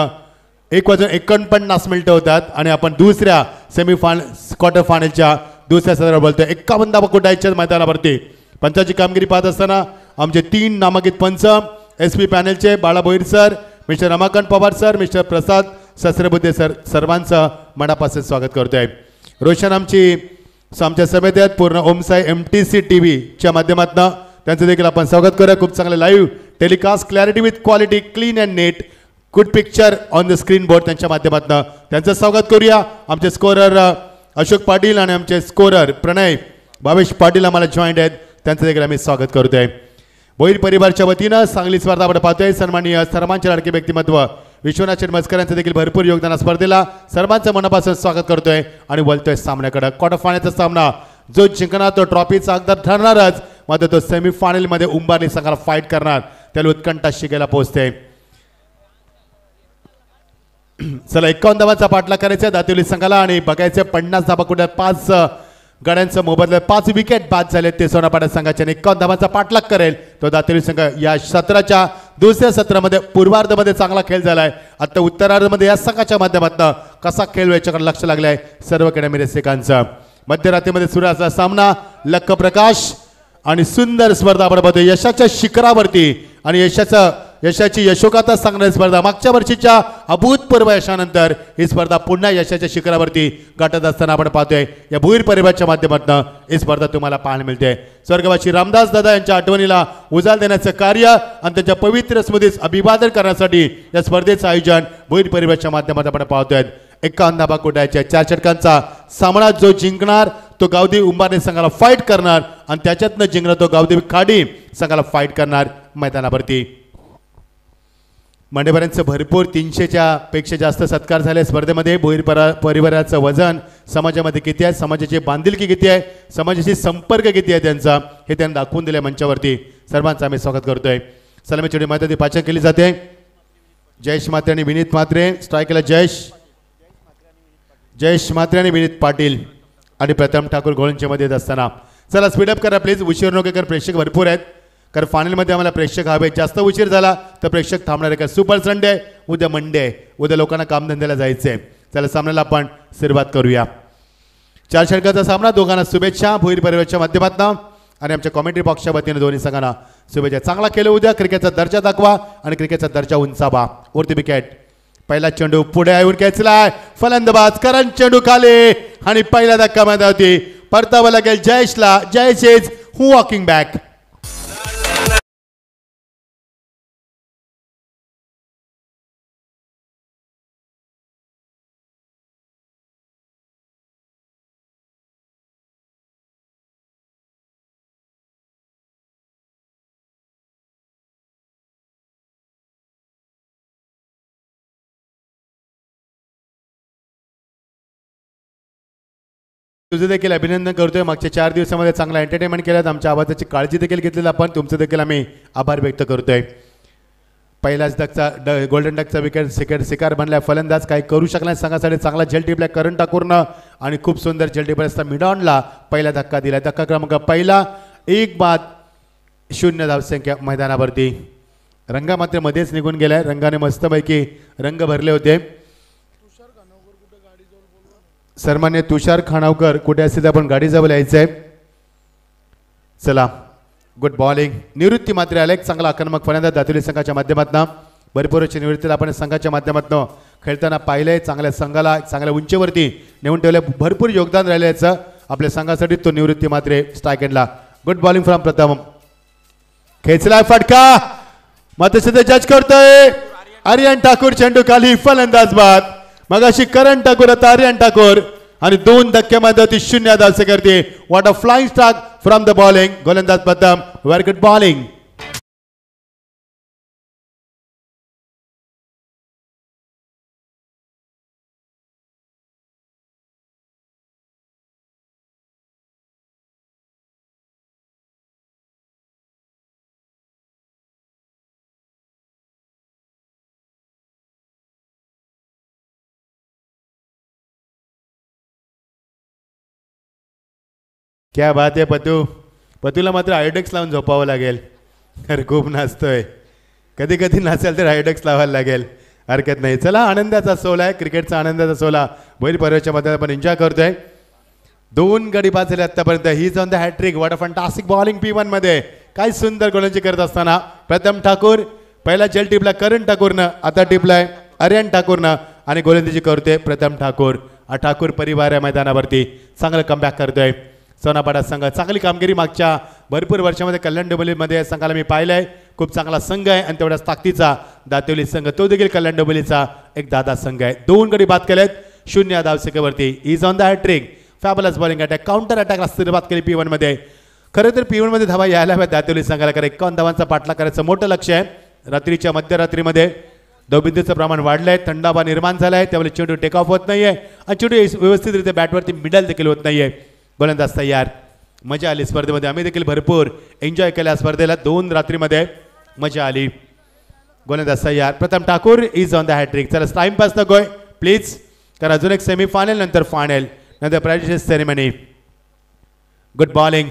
1:49 होतात आणि आपण दुसऱ्या सेमीफायनल क्वार्टर फायनलच्या दुसऱ्या सत्रावर बोलतोय. 51 धावा कुटायच्या मैदानावरती पंचाची कामगिरी पाहत असताना आमचे 3 नामांकित पंच SP पॅनलचे Bala Bhoir sir, mister Ramakant Pawar sir, mister Prasad Sahasrabuddhe sir सर्वांचं मनापासून स्वागत करतोय. रोशन आमच्या सभेत आहेत पूर्ण ओमसाई MTC TVच्या माध्यमातून त्यांचं देखील आपण स्वागत करूया. खूप चांगलं live telecast clarity with quality clean and net good picture on the screen board त्यांच्या माध्यमातून त्यांचं स्वागत करूया. आमचे स्कोरर अशोक पाटील आणि आमचे स्कोरर प्रणय भावेश पाटील आम्हाला जॉईंट आहेत त्यांचं देखील आम्ही स्वागत करतोय. भोईर परिवारच्या वतीनं चांगली स्पर्धा आपण पाहतोय. सन्माननीय सर्वांचे लाडके व्यक्तिमत्व विश्वनाथ चेटमस्कर यांचं देखील भरपूर योगदान स्पर्धेला सर्वांचं मनापासून स्वागत करतोय आणि बोलतोय सामन्याकडे. क्वार्टर फायनलचा सामना जो जिंकणार तो ट्रॉफीचा हकदार ठरणारच मात्र तो सेमीफायनलमध्ये उंबारली संघाला फाईट करणार त्याला उत्कंठा शिकायला पोहोचते. चला 51 धावांचा पाठलाग करायचा दातिवली संघाला आणि बघायचं 50 धावा कुठे 5 गड्यांचं मोबदल्यात 5 विकेट बाद झाले ते सोनापाडा संघाच्या 51 धावांचा पाठलाग करेल तो दातिवली संघ. या सत्राच्या दुसऱ्या सत्रामध्ये पूर्वार्धामध्ये चांगला खेळ झालाय. आता उत्तरार्धामध्ये या संघाच्या माध्यमातून कसा खेळ याच्याकडे लक्ष लागलंय सर्व क्रीडा रसिकांचं. मध्यरात्रीमध्ये सुरू असलेला सामना लक्क प्रकाश आणि सुंदर स्पर्धा आपण बघतो यशाच्या शिखरावरती आणि यशाची यशोगाथा सांगणारी स्पर्धा. मागच्या वर्षीच्या अभूतपूर्व यशानंतर ही स्पर्धा पुन्हा यशाच्या शिखरावरती गाठत असताना आपण पाहतोय. या भोईर परिवाराच्या माध्यमातून ही स्पर्धा तुम्हाला पाहायला मिळते. स्वर्गवासी रामदास दादा यांच्या आठवणीला उजाळ देण्याचं कार्य आणि त्यांच्या पवित्र स्मृतीस अभिवादन करण्यासाठी या स्पर्धेचं आयोजन भोईर परिवाराच्या माध्यमातून आपण पाहतोय. 51 धावा कुटायच्या 4 षटकांचा सामना जो जिंकणार तो गावदेवी उंबारली संघाला फाईट करणार आणि त्याच्यातनं जिंकणार तो गावदेवी खाडी संघाला फाईट करणार मैदानावरती. मांडेकरांचं भरपूर 300च्या पेक्षा जास्त सत्कार झाले स्पर्धेमध्ये. भोईर परिवाराचं वजन समाजामध्ये किती आहे, समाजाची बांधिलकी किती आहे, समाजाशी संपर्क किती आहे त्यांचा हे त्यांनी दाखवून दिले मंचावरती. सर्वांचं आम्ही स्वागत करतोय. सलामी छोटी मात्र पाचन केली जाते. जयेश म्हात्रे आणि विनीत म्हात्रे स्ट्रायकला जयेश म्हात्रे आणि विनीत पाटील आणि प्रथम ठाकूर घोळंच्या मध्ये येत असताना चला स्पीडअप करा प्लीज. उशीर नको कर प्रेक्षक भरपूर आहेत कारण फायनलमध्ये आम्हाला प्रेक्षक हवे. जास्त उशीर झाला तर प्रेक्षक थांबणार आहे. का सुपर संडे आहे, उद्या मंडे आहे, उद्या लोकांना कामधंद्याला जायचं आहे. चला सामन्याला आपण सुरुवात करूया. 4 षटकाचा सामना. दोघांना शुभेच्छा भोईर परिवाराच्या माध्यमातून आणि आमच्या कॉमेंट्री बॉक्सच्या वतीने दोन्ही संघांना शुभेच्छा. चांगला खेळ उद्या क्रिकेटचा दर्जा दाखवा आणि क्रिकेटचा दर्जा उंचावा. वरती विकेट पहिला चेंडू पुढे येऊन खेचलाय फलंदाज करण चेंडू खाली आणि पहिला धक्का होती परतावा लागेल जयेशला. Jayesh is walking back. तुझे देखील अभिनंदन करतोय. मागच्या 4 दिवसामध्ये चांगला एंटरटेनमेंट केलात. आमच्या आवाजाची काळजी देखील घेतलेली आपण. तुमचं देखील आम्ही आभार व्यक्त करतोय. पहिलाच गोल्डन डकचा विकेट शिकार बनलाय. फलंदाज काही करू शकला संघासाठी. चांगला झेल टिपलाय करण ठाकूरनं आणि खूप सुंदर झेल टिपला असता मिडॉनला पहिला धक्का दिला. धक्का क्रमांक पहिला 1-0 धावसंख्या मैदानावरती. रंगा मात्र मध्येच निघून गेलाय. रंगाने मस्तपैकी रंग भरले होते. सन्मान्य तुषार खानावकर कुठे असतील आपण गाडी जवळ यायचंय. चला गुड बॉलिंग. निवृत्ती मात्र आले. चांगला आक्रमक फलंदाज दातुली संघाच्या माध्यमातून. भरपूर निवृत्तीला आपण संघाच्या माध्यमातून खेळताना पाहिलंय. चांगल्या संघाला चांगल्या उंचीवरती नेऊन ठेवले. भरपूर योगदान राहिल्याचं आपल्या संघासाठी. तो निवृत्ती मात्र स्ट्राईक एंडला. गुड बॉलिंग फ्रॉम प्रथम. खेचलाय फटका मात्र सध्या जज करतोय आर्यन ठाकूर. चेंडू खाली फलंदाज बाद. मगाशी करण ठाकूर आता आर्यन ठाकूर आणि 2 धक्क्यामध्ये ती 0 धावसे करते. What a flying strike from the bowling. गोलंदाज प्रथम. Very good bowling. क्या बात आहे पतू. पतूला मात्र आयोडेक्स लावून झोपावं लागेल. अरे खूप नाचतोय. कधी कधी नाचेल तर आयोडेक्स लावायला लागेल. हरकत नाही. चला आनंदाचा सोला आहे. क्रिकेटचा आनंदाचा सोला बैल पर्वाच्या मध्ये आपण एन्जॉय करतोय. 2 गडी बाद झाले आतापर्यंत. He is on the hat trick. What a fantastic bowling P1 मध्ये. काय सुंदर गोलंदाजी करत असताना प्रथम ठाकूर पहिला जेल टिपला करण ठाकूरनं. आता टिपलाय आर्यन ठाकूरनं आणि गोलंदाजी करतोय प्रथम ठाकूर. हा ठाकूर परिवार आहे मैदानावरती. चांगलं कमबॅक करतोय. सोनापाडा संघ चांगली कामगिरी मागच्या भरपूर वर्षामध्ये कल्याण डोंबिवलीमध्ये संघाला मी पाहिलंय. खूप चांगला संघ आहे आणि तेवढ्याच ताकदीचा दातेवली संघ तो देखील कल्याण डोंबिवलीचा एक दादा संघ आहे. 2 गडी बाद केलेत 0 धावसंख्येवरती. Is on the hattrick. Fabulous bowling attack. Counter अटॅकला सुरुवात केली P1 मध्ये. खरं तर P1 मध्ये धावा यायला हव्यात दातेवली संघाला. कारण 51 धावांचा पाठलाग करायचं मोठं लक्ष आहे. रात्रीच्या मध्यरात्रीमध्ये धावबिंदूचं प्रमाण वाढलंय. थंडावा निर्माण झालाय. त्यामुळे चेंडू टेक ऑफ होत नाहीये आणि चेंडू व्यवस्थितरित्या बॅटवरती मिडल देखील होत नाहीये. गोलंदाज तयार. मजा आली स्पर्धेमध्ये. आम्ही देखील भरपूर एन्जॉय केल्या स्पर्धेला. 2 रात्रीमध्ये मजा आली. गोलंदाज तयार. प्रथम Thakur is on the hattrick. चला टाइमपास नकोय प्लीज. कारण अजून एक सेमीफायनल नंतर फायनल नंतर prize ceremony. Good bowling.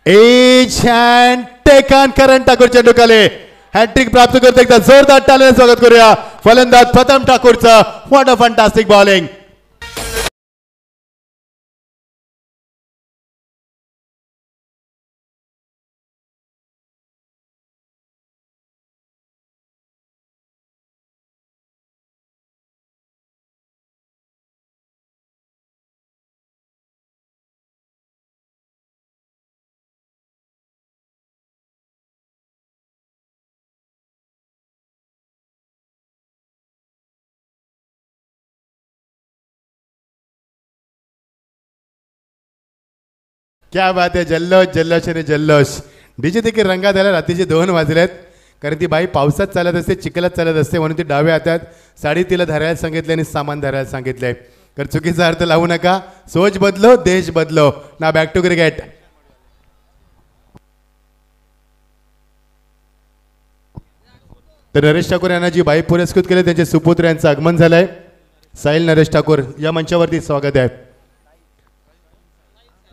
Edge hand take on Karan Thakur. चेंडू खाली. हॅट्रिक प्राप्त करतो. एकदा जोरदार टाळ्याने स्वागत करूया फलंदाज प्रथम ठाकूरचं. What a fantastic bowling. क्या बात आहे. जल्लोष जल्लोष आणि जल्लोष. डीजे देखील रंगात आला. रात्रीचे 2 वाजलेत. कारण ती बाई पावसात चालत असते चिखलात चालत असते म्हणून ती डाव्या हातात साडी तिला धरायला सांगितले आणि सामान धरायला सांगितले. तर चुकीचा अर्थ लावू नका. सोच बदलो देश बदलो. ना बॅक टू क्रिकेट. तर नरेश ठाकूर यांना जी बाई पुरस्कृत केले त्यांचे सुपुत्र यांचं आगमन झालंय. साहिल नरेश ठाकूर या मंचावरती स्वागत आहे.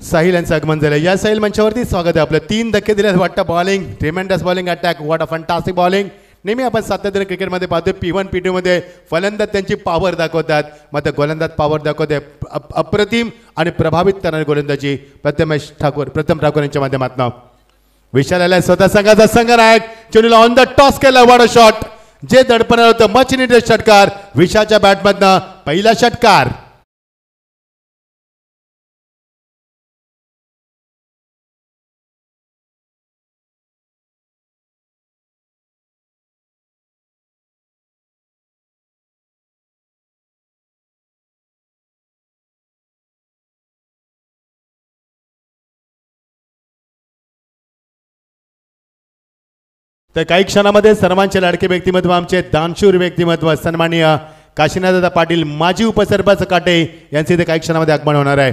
साहिल यांचं आगमन झालं. या साहिल मंचावरती स्वागत आहे आपलं. 3 धक्के दिले वाटतं. Bowling tremendous bowling attack. What a fantastic bowling. नेहमी आपण सातत्याने क्रिकेटमध्ये पाहतो P1 P2 मध्ये फलंदाज त्यांची पॉवर दाखवतात. मात्र गोलंदाज पॉवर दाखवते अप्रतिम आणि प्रभावित करणारी गोलंदाजी प्रथमेश ठाकूर प्रथम ठाकूर यांच्या माध्यमातून. विशाल आलाय स्वतः संघाचा संघनायक. चेंडूला ऑन द टॉस केला. What a shot. जे दडपणार होतं मच निडेड षटकार विशालच्या बॅटमधनं पहिला षटकार. तर काही क्षणामध्ये सर्वांचे लाडके व्यक्तिमत्व आमचे दानशूर व्यक्तिमत्व सन्माननीय काशीनाथदादा पाटील माजी उपसरपंच काटे यांचे इथे काही क्षणामध्ये आगमन होणार आहे.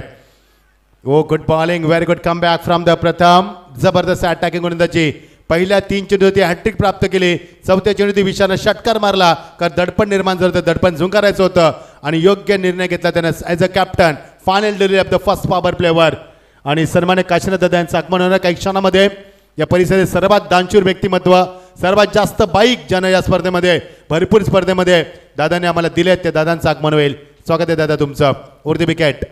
Oh good bowling very good come back from the Pratham जबरदस्त अटॅकिंग गोलंदाजी पहिल्या 3 चेंडूवरती हॅट्रिक प्राप्त केली. चौथ्या चेंडूवरती विशालनं षटकार मारला कारण दडपण निर्माण झालं होतं दडपण झुंकारायचं होतं आणि योग्य निर्णय घेतला त्यानं as a captain final delivery of the first power प्लेवर. आणि सन्मान्य काशीनाथदादा यांचं आगमन होणार काही क्षणामध्ये. या परिसरात सर्वात दानशूर व्यक्तिमत्व सर्वात जास्त बाईक ज्यानं या स्पर्धेमध्ये भरपूर स्पर्धेमध्ये दादाने आम्हाला दिले आहेत ते दादांचं आगमन होईल. स्वागत आहे दादा तुमचं. उर्दी विकेट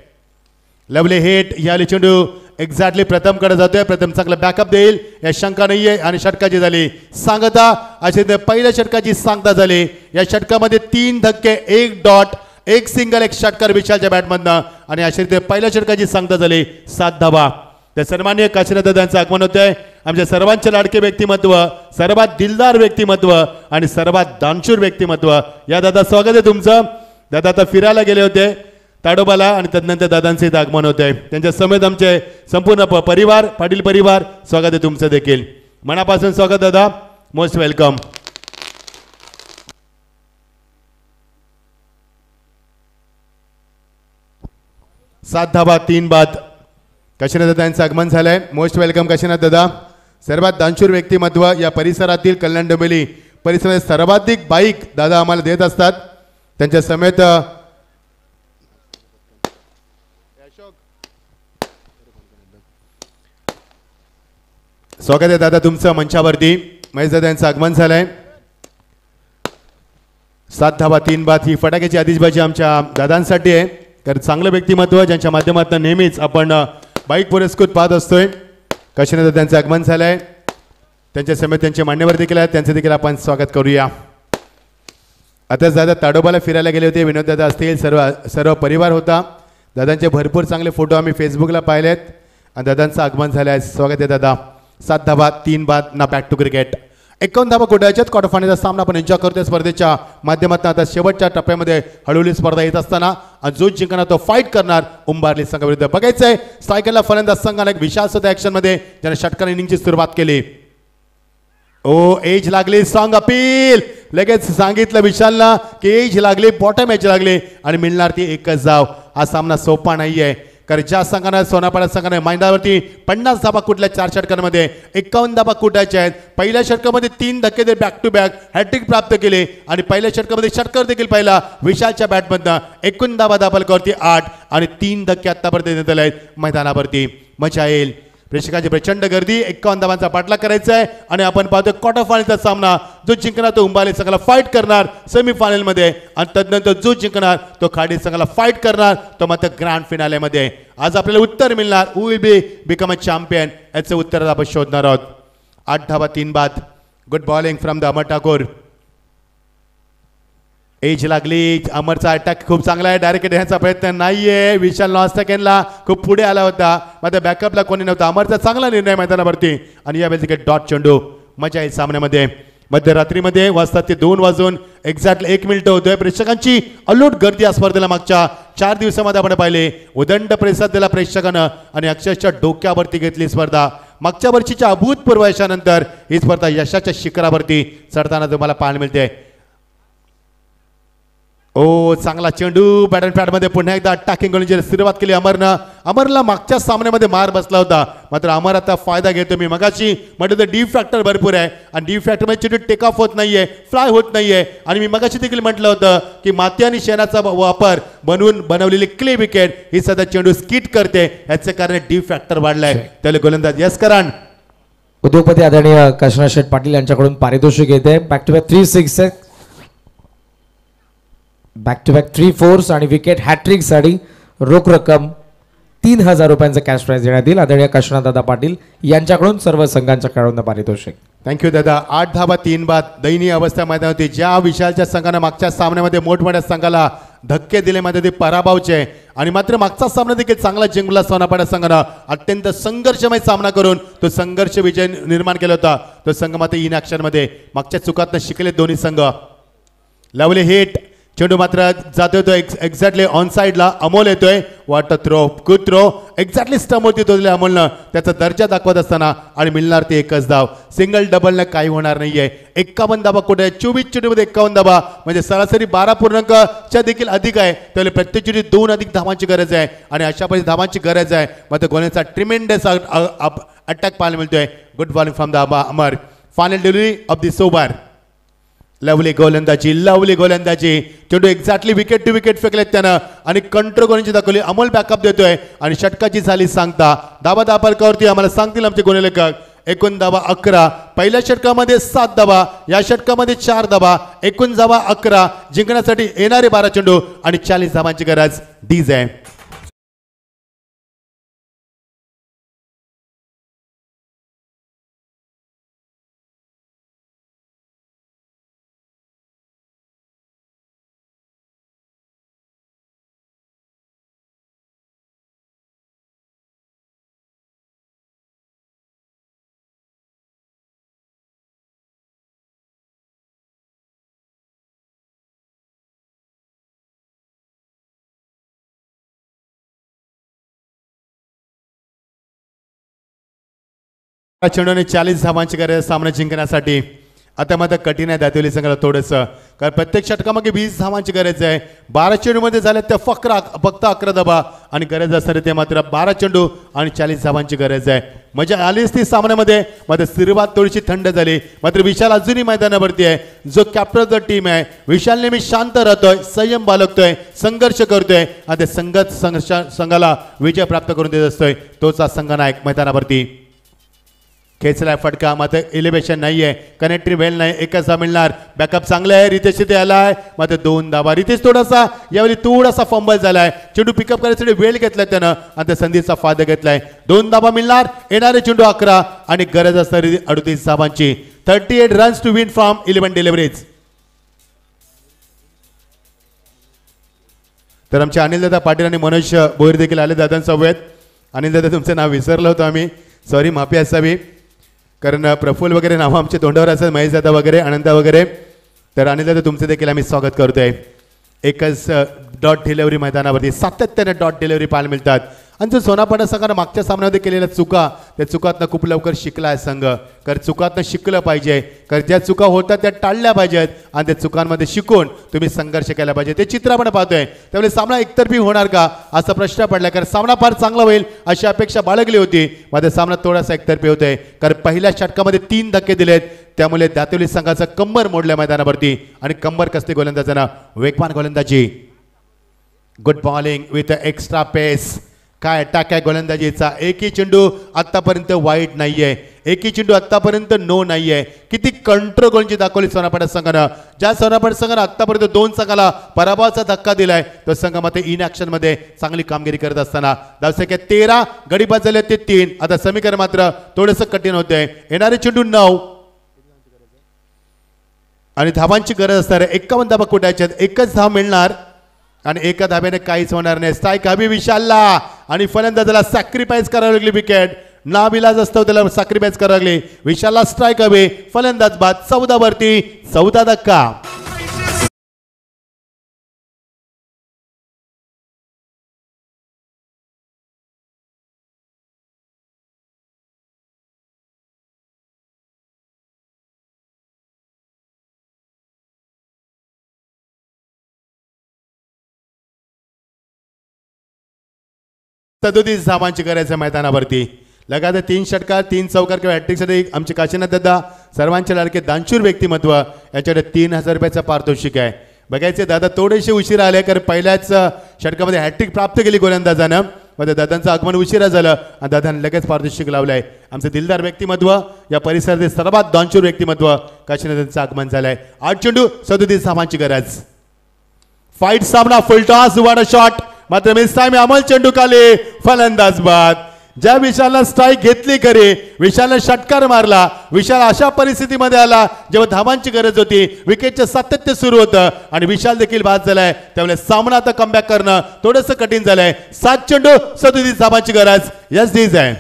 लवली हिट या चेंडू एक्झॅक्टली प्रथमकडे जातोय. प्रथम चांगला बॅकअप देईल या शंका नाहीये आणि षटकाची झाली सांगता. असे पहिल्या षटकाची सांगता झाली. या षटकामध्ये 3 धक्के 1 डॉट 1 सिंगल 1 षटकार विशालच्या बॅटमधनं आणि अशा रीते पहिल्या षटकाची सांगता झाली 7 धावा. त्या सन्माननीय काशीनाथदादांचं आगमन होत आहे. आमच्या सर्वांचे लाडके व्यक्तिमत्व सर्वात दिलदार व्यक्तिमत्व आणि सर्वात दानशूर व्यक्तिमत्व या दादा स्वागत आहे तुमचं. दादा आता फिरायला गेले होते ताडोबाला आणि तदनंतर दादांचे इथं आगमन होत आहे. त्यांच्या समेत आमचे संपूर्ण परिवार पाटील परिवार स्वागत आहे तुमचं देखील. मनापासून स्वागत दादा. Most welcome. सात धाबा 3 बाद. काशीनाथ दादा यांचं आगमन झालंय. मोस्ट वेलकम काशीनाथ दादा. सर्वात दानशूर व्यक्तिमत्व या परिसरातील कल्याण डोंबिवली परिसरात सर्वाधिक बाईक दादा आम्हाला देत असतात. त्यांच्या समेत स्वागत आहे दादा तुमचं मंचावरती. महेश दादा यांचं आगमन झालंय. 7 धाबा 3 बाद ही फटाक्याची आतिषबाजी आमच्या दादांसाठी आहे. तर चांगलं व्यक्तिमत्व ज्यांच्या माध्यमातून नेहमीच आपण बाईक पुरस्कृत पाहत असतोय. काशीनाथ त्यांचं आगमन झालंय. त्यांच्या समेत त्यांचे मान्यवर देखील आहेत त्यांचे देखील आपण स्वागत करूया. आताच दादा ताडोबाला फिरायला गेले होते. विनोद दादा असतील सर्व परिवार होता. दादांचे भरपूर चांगले फोटो आम्ही फेसबुकला पाहिलेत आणि दादांचं आगमन झालं आहे. स्वागत आहे दादा. 7 धाबा 3 बाद ना बॅक टू क्रिकेट. 51 धाबा कोटायच्यात क्वार्टर फायनलचा सामना आपण एन्जॉय करतोय स्पर्धेच्या माध्यमातून. आता शेवटच्या टप्प्यामध्ये हळूहळू स्पर्धा येत असताना जो जिंकणार तो फाईट करणार उंबारली संघाविरुद्ध. बघायचंय स्ट्रायकरला फलंदाज संघाने एक विशाल सध्या ॲक्शनमध्ये ज्याने षटकार इनिंगची सुरुवात केली. ओ एज लागली सॉंग अपील लगेच सांगितलं विशालला की एज लागली बॉटम एज लागली आणि मिळणार ती एकच धाव. हा सामना सोपा नाहीये कारण ज्या संघानं सोनापाडा संघाने मैदानावरती 50 धाबा कुठल्या 4 षटकांमध्ये 51 धाबा कुठायच्या आहेत. पहिल्या षटकामध्ये 3 धक्के दे बॅक टू बॅक हॅट्रिक प्राप्त केले आणि पहिल्या षटकामध्ये षटकार देखील पाहिला विशालच्या बॅटमधनं. 51 धाबा दाबलकरती 8 आणि 3 धक्के आतापर्यंत देण्यात आले आहेत मैदानावरती. मजा येईल. प्रेक्षकांची प्रचंड गर्दी. 51 धावांचा पाठलाग करायचा आहे आणि आपण पाहतो क्वार्टर फायनलचा सामना. जो जिंकणार तो उंबारली संघाला फाईट करणार सेमीफायनलमध्ये आणि तदनंतर जो जिंकणार तो खाडी संघाला फाईट करणार तो मात्र ग्रँड फिनालेमध्ये. आज आपल्याला उत्तर मिळणार who will be become a champion याचं उत्तर आपण शोधणार आहोत. 8 धावा 3 बाद. Good bowling from the Amar Thakur. Edge लागली. अमरचा अटॅक खूप चांगला आहे. डायरेक्ट येण्याचा प्रयत्न नाहीये. विशाल लॉस्ट सेकंडला खूप पुढे आला होता मात्र बॅकअपला कोणी नव्हता. अमरचा चांगला निर्णय मैदानावरती आणि यावेळी डॉट चेंडू. मजा येईल सामन्यामध्ये. मध्यरात्रीमध्ये वाजतात ते 2 वाजून एक्झॅक्टली 1 मिनिट होतोय. प्रेक्षकांची अलोट गर्दी या स्पर्धेला मागच्या 4 दिवसामध्ये आपण पाहिले. उदंड प्रतिसाद दिला प्रेक्षकांना आणि अक्षरशः डोक्यावरती घेतली स्पर्धा. मागच्या वर्षीच्या अभूतपूर्व यशानंतर ही स्पर्धा यशाच्या शिखरावरती चढताना तुम्हाला पाहायला मिळते. ओ चांगला चेंडू बॅट अँड पॅडमध्ये पुन्हा एकदा अटॅकिंग गोलंदाजी सुरुवात केली अमरनं. अमरला मागच्या सामन्यामध्ये मार बसला होता मात्र अमर आता फायदा घेतो. मी मगाशी म्हटलं तर डी फॅक्टर भरपूर आहे आणि डी फॅक्टरमध्ये चेंडू टेक ऑफ होत नाहीये फ्लाय होत नाहीये. आणि मी मगाशी देखील म्हटलं होतं की माती आणि शेणाचा वापर बनवलेली क्ले विकेट ही सध्या चेंडू स्किट करते. याचे कारण डी फॅक्टर वाढलाय. त्याला गोलंदाज यस करण. उद्योगपती आदरणीय काशीनाथ शेठ पाटील यांच्याकडून पारितोषिक येते. Back to back 3 6 back to back 3 4 आणि विकेट हॅट्रिक साठी रोख रक्कम 3000 रुपयांचं कॅश प्राइज देण्यात येईल. आदरणीय काशीनाथ दादा पाटील यांच्याकडून सर्व संघांच्या खेळाडूंना पारितोषिक. थँक्यू दादा. 8 धावा 3 बाद दयनीय अवस्था मैदान होती. ज्या विशालच्या संघानं मागच्या सामन्यामध्ये मोठमोठ्या संघाला धक्के दिले मध्ये ते पराभवचे आणि मात्र मागचा सामना देखील चांगला जिंकला सोनापाडा संघानं. अत्यंत संघर्षमय सामना करून तो संघर्ष विजय निर्माण केला होता. तो संघ मात्र इन ॲक्शनमध्ये मागच्या चुकातनं शिकले दोन्ही संघ. लवली हिट चेंडू मात्र जातोय तो एक्झॅक्टली ऑन साईडला. अमोल येतोय. What a throw, good throw. Exactly स्टंपवरती तोडले अमोलनं त्याचा दर्जा दाखवत असताना आणि मिळणार ते एकच धाव. सिंगल डबलनं काही होणार नाहीये. 51 धावा कुठे 24 चेंडूमध्ये 51 धावा म्हणजे सरासरी 12.च्या देखील अधिक आहे. त्यामुळे प्रत्येक चेंडू 2 अधिक धावांची गरज आहे आणि अशा पद्धतीने धावांची गरज आहे. मात्र गोलंदाजाचा ट्रिमेंडस अटॅक पाहायला मिळतोय. Good bowling from the Amar. Final delivery of the सोबार. लवली गोलंदाजी चेंडू एक्झॅक्टली विकेट टू विकेट फेकलेत त्यानं आणि कंट्रोल गोलंदाजी दाखवली. अमोल बॅकअप देतोय आणि षटकाची झाली सांगता. धाबा दाबारकावरती आम्हाला सांगतील आमचे गुणलेखक. एकूण धावा 11. पहिल्या षटकामध्ये 7 धावा, या षटकामध्ये 4 धावा. एकूण धावा 11. जिंकण्यासाठी येणारे 12 चेंडू आणि 40 धावांची गरज. डीज आहे. चेंडूने 40 धावांची गरज सामना जिंकण्यासाठी. आता मात्र कठीण आहे दातेवली संघाला थोडंसं, कारण प्रत्येक षटकामागे 20 धावांची गरज आहे. 12 चेंडूमध्ये झाले त्या फक्त 11 धावा आणि गरज असणारे ते मात्र 12 चेंडू आणि 40 धावांची गरज आहे. मजा आलीच ती सामन्यामध्ये. मात्र सुरुवात थोडीशी थंड झाली. मात्र विशाल अजूनही मैदानावरती आहे. जो कॅप्टन ऑफ द टीम आहे विशाल नेहमी शांत राहतोय, संयम बाळगतोय, संघर्ष करतोय आणि त्या संघाला विजय प्राप्त करून देत असतोय. तोच संघनायक मैदानावरती. खेचलाय फटका मात्र एलिव्हेशन नाहीये. कनेक्टिव्ह वेल नाही. एकच धाव मिळणार. बॅकअप चांगला आहे. रितेश तिथे आलाय मात्र 2 धावा. रितेश यावेळी थोडासा फंबल झालाय. चेंडू पिकअप करायसाठी वेळ घेतलाय त्यानं आणि त्या संधीचा फायदा घेतलाय. 2 धावा मिळणार. येणारे चेंडू 11 आणि गरज असणारी 38 धावांची. 38 runs to win from 11 deliveries. तर आमचे अनिल दादा पाटील आणि मनोज भोईर देखील आले दादांसोबत. अनिल दादा तुमचं नाव विसरलं होतं आम्ही, सॉरी, माफी असावी. कारण प्रफुल्ल वगैरे नावं आमच्या तोंडावर असतात, महेश दादा वगैरे, आनंदा वगैरे. तर अनिल दादा तुमचे देखील आम्ही स्वागत करतोय. एकच डॉट डिलिव्हरी मैदानावरती सातत्याने डॉट डिलिव्हरी पाहायला मिळतात. आणि जो सोनापाडा संघानं मागच्या सामन्यामध्ये केलेल्या चुका, त्या चुकातनं खूप लवकर शिकला आहे संघ. कारण चुकातनं शिकलं पाहिजे, कारण ज्या चुका होतात त्या टाळल्या पाहिजेत आणि त्या चुकांमध्ये शिकून तुम्ही संघर्ष केला पाहिजे. ते चित्र आपण पाहतोय. त्यामुळे सामना एकतर्फी होणार का असा प्रश्न पडला, कारण सामना फार चांगला होईल अशी अपेक्षा बाळगली होती. मात्र सामना थोडासा एकतर्फी होतोय, कारण पहिल्या षटकामध्ये 3 धक्के दिलेत. त्यामुळे दातेवली संघाचा कंबर मोडल्या मैदानावरती आणि कंबर कसते गोलंदाजांना. वेगवान गोलंदाजी. गुड बॉलिंग विथ एक्स्ट्रा पेस. काय अटॅक आहे गोलंदाजीचा. एकही चेंडू आतापर्यंत वाईट नाहीये. एकही चेंडू आतापर्यंत नो नाहीये. किती कंट्रोल गोलंदाजी दाखवली सोनापाडा संघानं. ज्या सोनापाडा संघानं आतापर्यंत 2 संघाला पराभवाचा धक्का दिलाय, तो संघ मात्र इन ॲक्शन मध्ये चांगली कामगिरी करत असताना धावसंख्या 13, गडी बाद झाले ते 3. आता समीकरण मात्र थोडंसं कठीण होतंय. येणारे चेंडू 9 आणि धावांची गरज असणार आहे. 51 धावा कुठायच्यात. एकच धाव मिळणार आणि एका धाब्याने काहीच होणार नाही. स्ट्राईक हवी विशालला आणि फलंदाजाला सॅक्रिफाईस करावी लागली. विकेट नाविलाज असतो त्याला सॅक्रिफाईस करावी लागली. विशालला स्ट्राईक हवी. फलंदाज बाद. 14 वरती 14 धक्का. धावांची गरज आहे मैदानावरती. लगातार 3 षटकार 3 चौकार किंवा हॅट्रिकसाठी आमचे काशीनाथ दादा सर्वांचे लाडके दानशूर व्यक्तिमत्व याच्याकडे 3000 रुपयाचा पारितोषिक आहे. बघायचे दादा थोडेसे उशिरा आले, कारण पहिल्याच षटकामध्ये हॅट्रिक प्राप्त केली गोलंदाजानं. मध्ये दादांचं आगमन उशिरा झालं आणि दादांनी लगेच पारितोषिक लावलंय. आमचे दिलदार व्यक्तिमत्व, या परिसरातील सर्वात दानशूर व्यक्तिमत्व काशीनाथांचं आगमन झालंय. 8 चेंडू 37 धावांची गरज. फाईट सामना फुल टॉस. वाट शॉट मात्र मिस टाइम. अमोल चेंडू खाली. फलंदाज बाद. ज्या विशालला स्ट्राईक घेतली खरी, विशालने षटकार मारला, विशाल अशा परिस्थितीमध्ये आला जेव्हा धावांची गरज होती, विकेटचे सातत्य सुरू होतं आणि विशाल देखील बाद झालाय. त्यामुळे सामना आता कमबॅक करणं थोडंसं कठीण झालंय. 7 चेंडू 37 धावांची गरज. यस डीज आहे.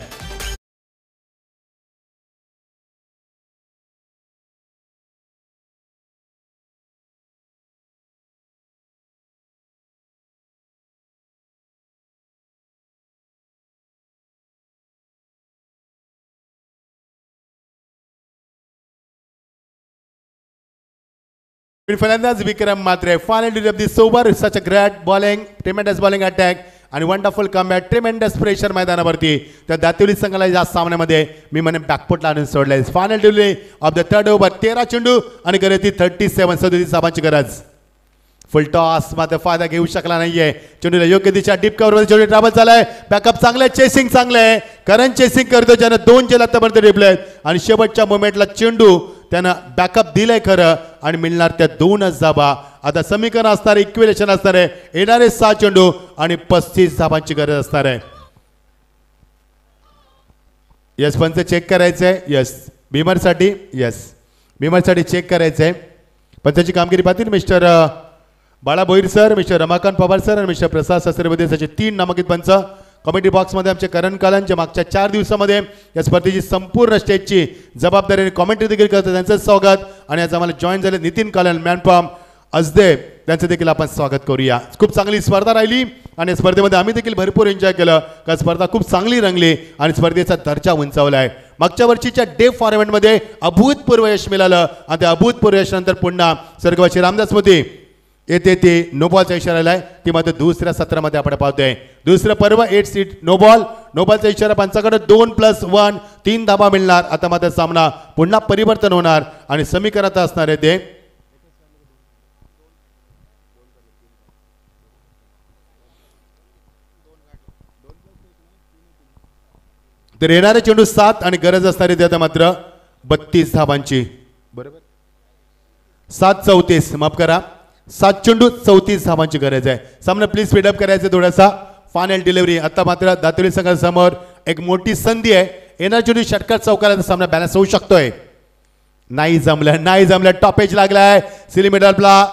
फलंदाज Vikram Matre final duty of this over. Such a great bowling, tremendous bowling attack आणि वंडरफुल कमबॅक, ट्रेमेंडस प्रेशर मैदानावरती. त्या दातिवली संघाला या सामन्यामध्ये मी म्हणे बॅकफुटला आणून सोडलंय. Final duty of the third over. 13 चेंडू आणि गरज 37 धावांची गरज. फुल टॉस मात्र फायदा घेऊ शकला नाहीये. चेंडूला योग्य दिशा डीप कव्हर मध्ये चेंडू ट्रॅव्हल झालाय. बॅकअप चांगलं, चेसिंग चांगलं आहे. करंट चेसिंग करतो ज्यानं 2 चेल आतापर्यंत डिपलेत आणि शेवटच्या मोमेंटला चेंडू त्यानं बॅकअप दिलंय खरं आणि मिळणार त्या 2च धाबा. आता समीकरण असणार, इक्वेलेशन असणार आहे. येणारे 6 चेंडू आणि 35 धाबांची गरज असणार आहे. यस पंच चेक करायचंय. यस भीमरसाठी, यस भीमरसाठी चेक करायचंय. पंचाची कामगिरी पाहतील मिस्टर बाळा Bhoir sir, mister Ramakant Pawar sir आणि मिस्टर प्रसाद शास्त्रीमध्ये त्याचे 3 नामांकित पंच कमिटी बॉक्समध्ये आमचे करण कालन जे मागच्या 4 दिवसामध्ये या स्पर्धेची संपूर्ण स्टेजची जबाबदारी कॉमेंट्री देखील करतात. त्यांचं स्वागत. आणि आज आम्हाला जॉईन झाले नितीन कालन, मॅनपॉम असदेव, त्यांचं देखील आपण स्वागत करूया. खूप चांगली स्पर्धा राहिली आणि स्पर्धेमध्ये आम्ही देखील भरपूर एन्जॉय केलं. का स्पर्धा खूप चांगली रंगली आणि स्पर्धेचा दर्जा उंचावला आहे. मागच्या वर्षीच्या डे फॉर्मॅटमध्ये अभूतपूर्व यश मिळालं आणि त्या अभूतपूर्व यशानंतर पुन्हा स्वर्गवासी रामदास मोदी येते ते नो बॉलचा इशारा आलाय. ती मात्र दुसऱ्या सत्रामध्ये आपण पाहतोय. दुसरं पर्व 8 सीट नो बॉल. नो बॉलचा इशारा पंचाकडे 2+1 3 धाबा मिळणार. आता मात्र सामना पुन्हा परिवर्तन होणार आणि समीकरण असणार आहे ते तर येणारे चेंडू 7 आणि गरज असणारी ते आता मात्र 32 धाबांची. बरोबर 7-34 माफ करा 7 चेंडू 34 धाबांची गरज आहे. सामना प्लीज स्पीडअप करायचं थोडासा. Final delivery. आता मात्र दातोली संघासमोर एक मोठी संधी आहे. येणारा चेंडू षटकार चौकाला सामना बॅलन्स होऊ शकतोय. नाही जमलं. टॉपेज लागलाय सिली मिडलला.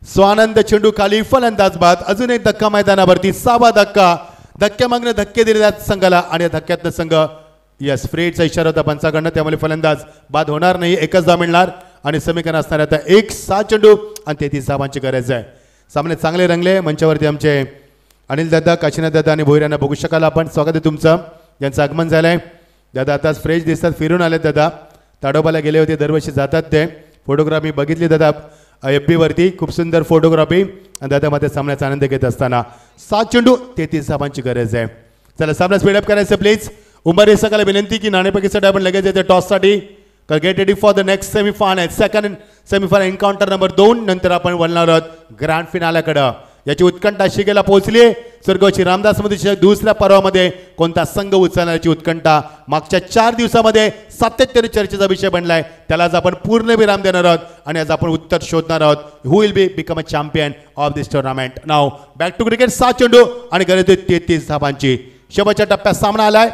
स्वानंद चेंडू खाली, फलंदाज बाद. अजून एक धक्का मैदानावरती, 6वा धक्का. धक्क्यामागणे धक्के दिले जात संघाला आणि धक्क्यातनं संघ यस फ्रेडचा इशारा होता पंचाकडनं. त्यामुळे फलंदाज बाद होणार नाही. 1च धाव मिळणार आणि समीकरण असणार आता 1-6 चेंडू आणि 33 धावांची गरज आहे. सामने चांगले रंगले. मंचावरती आमचे अनिल दादा, काशीनाथ दादा आणि भोईर यांना बघू शकाल आपण. स्वागत आहे तुमचं. ज्यांचं आगमन झालंय. दादा आताच फ्रेश दिसतात, फिरून आले दादा. ताडोबाला गेले होते, दरवर्षी जातात ते. फोटोग्राफी बघितली दादा FB वरती, खूप सुंदर फोटोग्राफी. आणि दादा मध्ये सामन्याचा आनंद घेत असताना 7 चेंडू 33 धावांची गरज आहे. चला सामना स्पीडअप करायचं प्लीज. उंबरे सकाळी विनंती की नाणेपैकीसाठी आपण लगेच येते टॉससाठी. Get ready for the next semifinal. Second semifinal encounter number 2. नंतर आपण वळणार आहोत ग्रँड फिनाल्याकडं. याची उत्कंठा शिगेला पोहोचली. स्वर्गवासी रामदास मध्ये दुसऱ्या पर्वामध्ये कोणता संघ उचलण्याची उत्कंठा मागच्या 4 दिवसामध्ये सातत्याने चर्चेचा विषय बनलाय. त्यालाच आपण पूर्ण विराम देणार आहोत आणि आज आपण उत्तर शोधणार आहोत. Who will be become a champion of this tournament. Now back to cricket. 7 चेंडू आणि गरज 33 धाबांची. शेवटच्या टप्प्यात सामना आलाय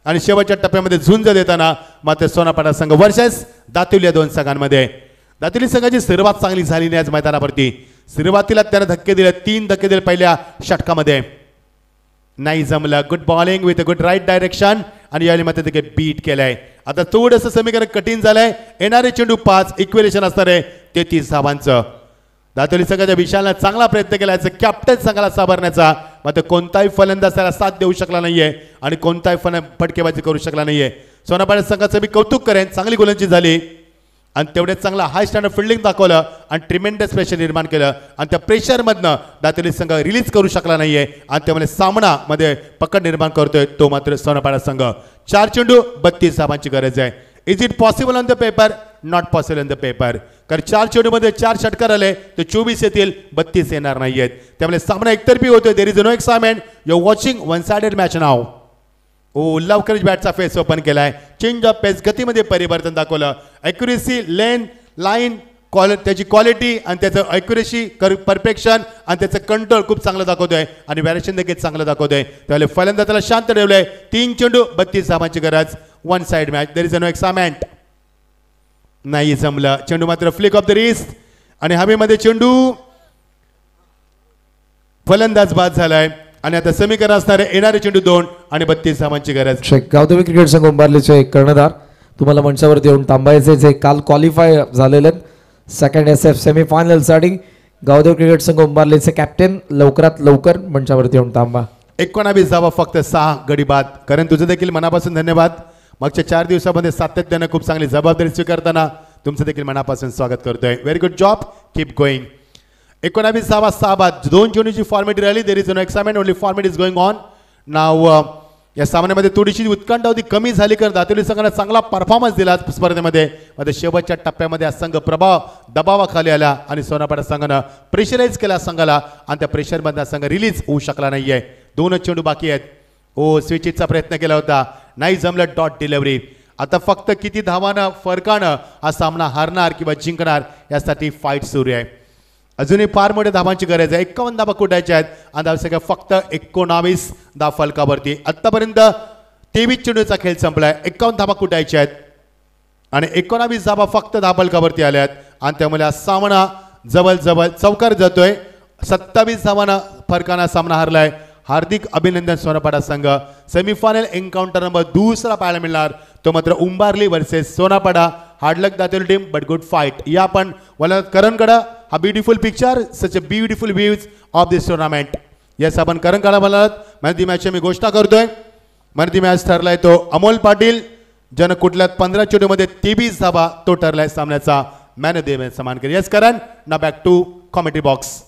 आणि शेवटच्या टप्प्यामध्ये झुंज देताना मात्र सोनापाडा संघ वर्सेस दातिवली या 2 संघांमध्ये. दातिवली संघाची सुरुवात चांगली झाली नाही आज मैदानावरती. सुरुवातीला त्याने धक्के दिले, 3 धक्के दिले पहिल्या षटकामध्ये. नाही जमलं. Good bowling with a good right direction आणि यावेळी मात्र ते बीट केलंय. आता थोडंसं समीकरण कठीण झालंय. येणारे चेंडू 5 इक्वेलेशन असणार आहे 33 धावांचं. दातोली संघाच्या विशालने चांगला प्रयत्न केला कॅप्टन संघाला सावरण्याचा. मात्र कोणताही फलंदाज त्याला साथ देऊ शकला नाहीये आणि कोणताही फटकेबाजी करू शकला नाहीये. सोनापाडा संघाचं मी कौतुक करेन. चांगली गोलंदाजी झाली आणि तेवढेच चांगला हाय स्टँडर्ड फिल्डिंग दाखवलं आणि ट्रिमेंडस प्रेशर निर्माण केलं आणि त्या प्रेशरमधनं दातोली संघ रिलीज करू शकला नाहीये आणि त्यामुळे सामनामध्ये पकड निर्माण करतोय तो मात्र सोनापाडा संघ. 4 चेंडू 32 धावांची गरज आहे. Is it possible on the paper? Not possible on the paper. कारण 4 चेंडूमध्ये 4 षटकार आले तर 24 येतील, 32 येणार नाहीयेत. त्यामुळे सामना एकतर्फी होतोय. There is no excitement. You watching one sided match now. लवकरच बॅटचा फेस ओपन केलाय. चेंज ऑफ पेस, गतीमध्ये परिवर्तन दाखवलं. ॲक्युरेसी, लेन, लाईन, त्याची क्वालिटी आणि त्याचं ॲक्युरेसी परफेक्शन आणि त्याचं कंट्रोल खूप चांगलं दाखवतोय आणि व्हॅरिएशन देखील चांगलं दाखवतोय. त्यावेळेला फलंदाज त्याला शांत ठेवलंय. 3 चेंडू 32 धावांची गरज. 1 side match. There is no excitement. नाही जमलं. चेंडू मात्र फ्लिक ऑफ द रिस्ट आणि हवेमध्ये चेंडू फलंदाज बाद झालाय आणि आता समीकरण असणारे येणारे चेंडू 2 आणि 32 धावांची गरज. गावदेवी क्रिकेट संघ उंबारलीचे एक कर्णधार तुम्हाला मंचावरती येऊन थांबायचे जे काल क्वालिफाय झालेले सेकंड SF सेमीफायनलसाठी. गावदेवी क्रिकेट संघ उंबारलीचे कॅप्टन लवकरात लवकर मंचावरती येऊन थांबा. 19 धावा फक्त 6 गडी बाद. कारण तुझं देखील मनापासून धन्यवाद. मागच्या 4 दिवसामध्ये सातत्यानं खूप चांगली जबाबदारी स्वीकारताना तुमचं देखील मनापासून स्वागत करतोय. Very good job. Keep going. 19 धावा 6 बाद. 2 चेंडूची फॉर्मेट राहिली. There is no excitement. Only format is going on नाव. या सामन्यामध्ये थोडीशी उत्कंठा होती कमी झाली कारण दातेली संघाने चांगला परफॉर्मन्स दिला स्पर्धेमध्ये. मध्ये शेवटच्या टप्प्यामध्ये हा संघ दबावाखाली आला आणि सोनापाडा संघानं प्रेशराईज केला संघाला आणि त्या प्रेशरमधला संघ रिलीज होऊ शकला नाहीये. 2 चेंडू बाकी आहेत. स्विचिटचा प्रयत्न केला होता. नाही जमलं. Dot delivery. आता फक्त किती धावानं फरकानं हा सामना हारणार किंवा जिंकणार यासाठी फाईट सुरू आहे. अजूनही फार मोठ्या धावांची गरज आहे. 51 धावा कुठायच्या आहेत आणि धावसंख्या फक्त 19 धाव फलकावरती. आतापर्यंत 23 चेंडूचा खेळ संपलाय. 51 धावा कुठायच्या आहेत आणि 19 धावा फक्त धाव फलकावरती आल्या आहेत आणि त्यामुळे हा सामना जवळ चौकार जातोय. 27 धावांना फरकानं सामना हारलाय. हार्दिक अभिनंदन सोनापाडा संघ. सेमीफायनल एन्काउंटर नंबर 2 पाहायला मिळणार तो मात्र Umbarli versus Sonapada. Hard luck Dateli team but good fight. या आपण मला करणकडं हा beautiful picture such a beautiful views of this tournament. Yes आपण करणकडा बोलत मॅन ऑफ दी मॅचची मी घोषणा करतोय. मॅन ऑफ दी मॅच ठरलाय तो अमोल पाटील ज्यानं कुठल्या 15 चेंडूमध्ये 23 धावा तो ठरलाय सामन्याचा मॅन ऑफ दी मॅच समान केली. यस करण. ना बॅक टू कॉमेंट्री बॉक्स.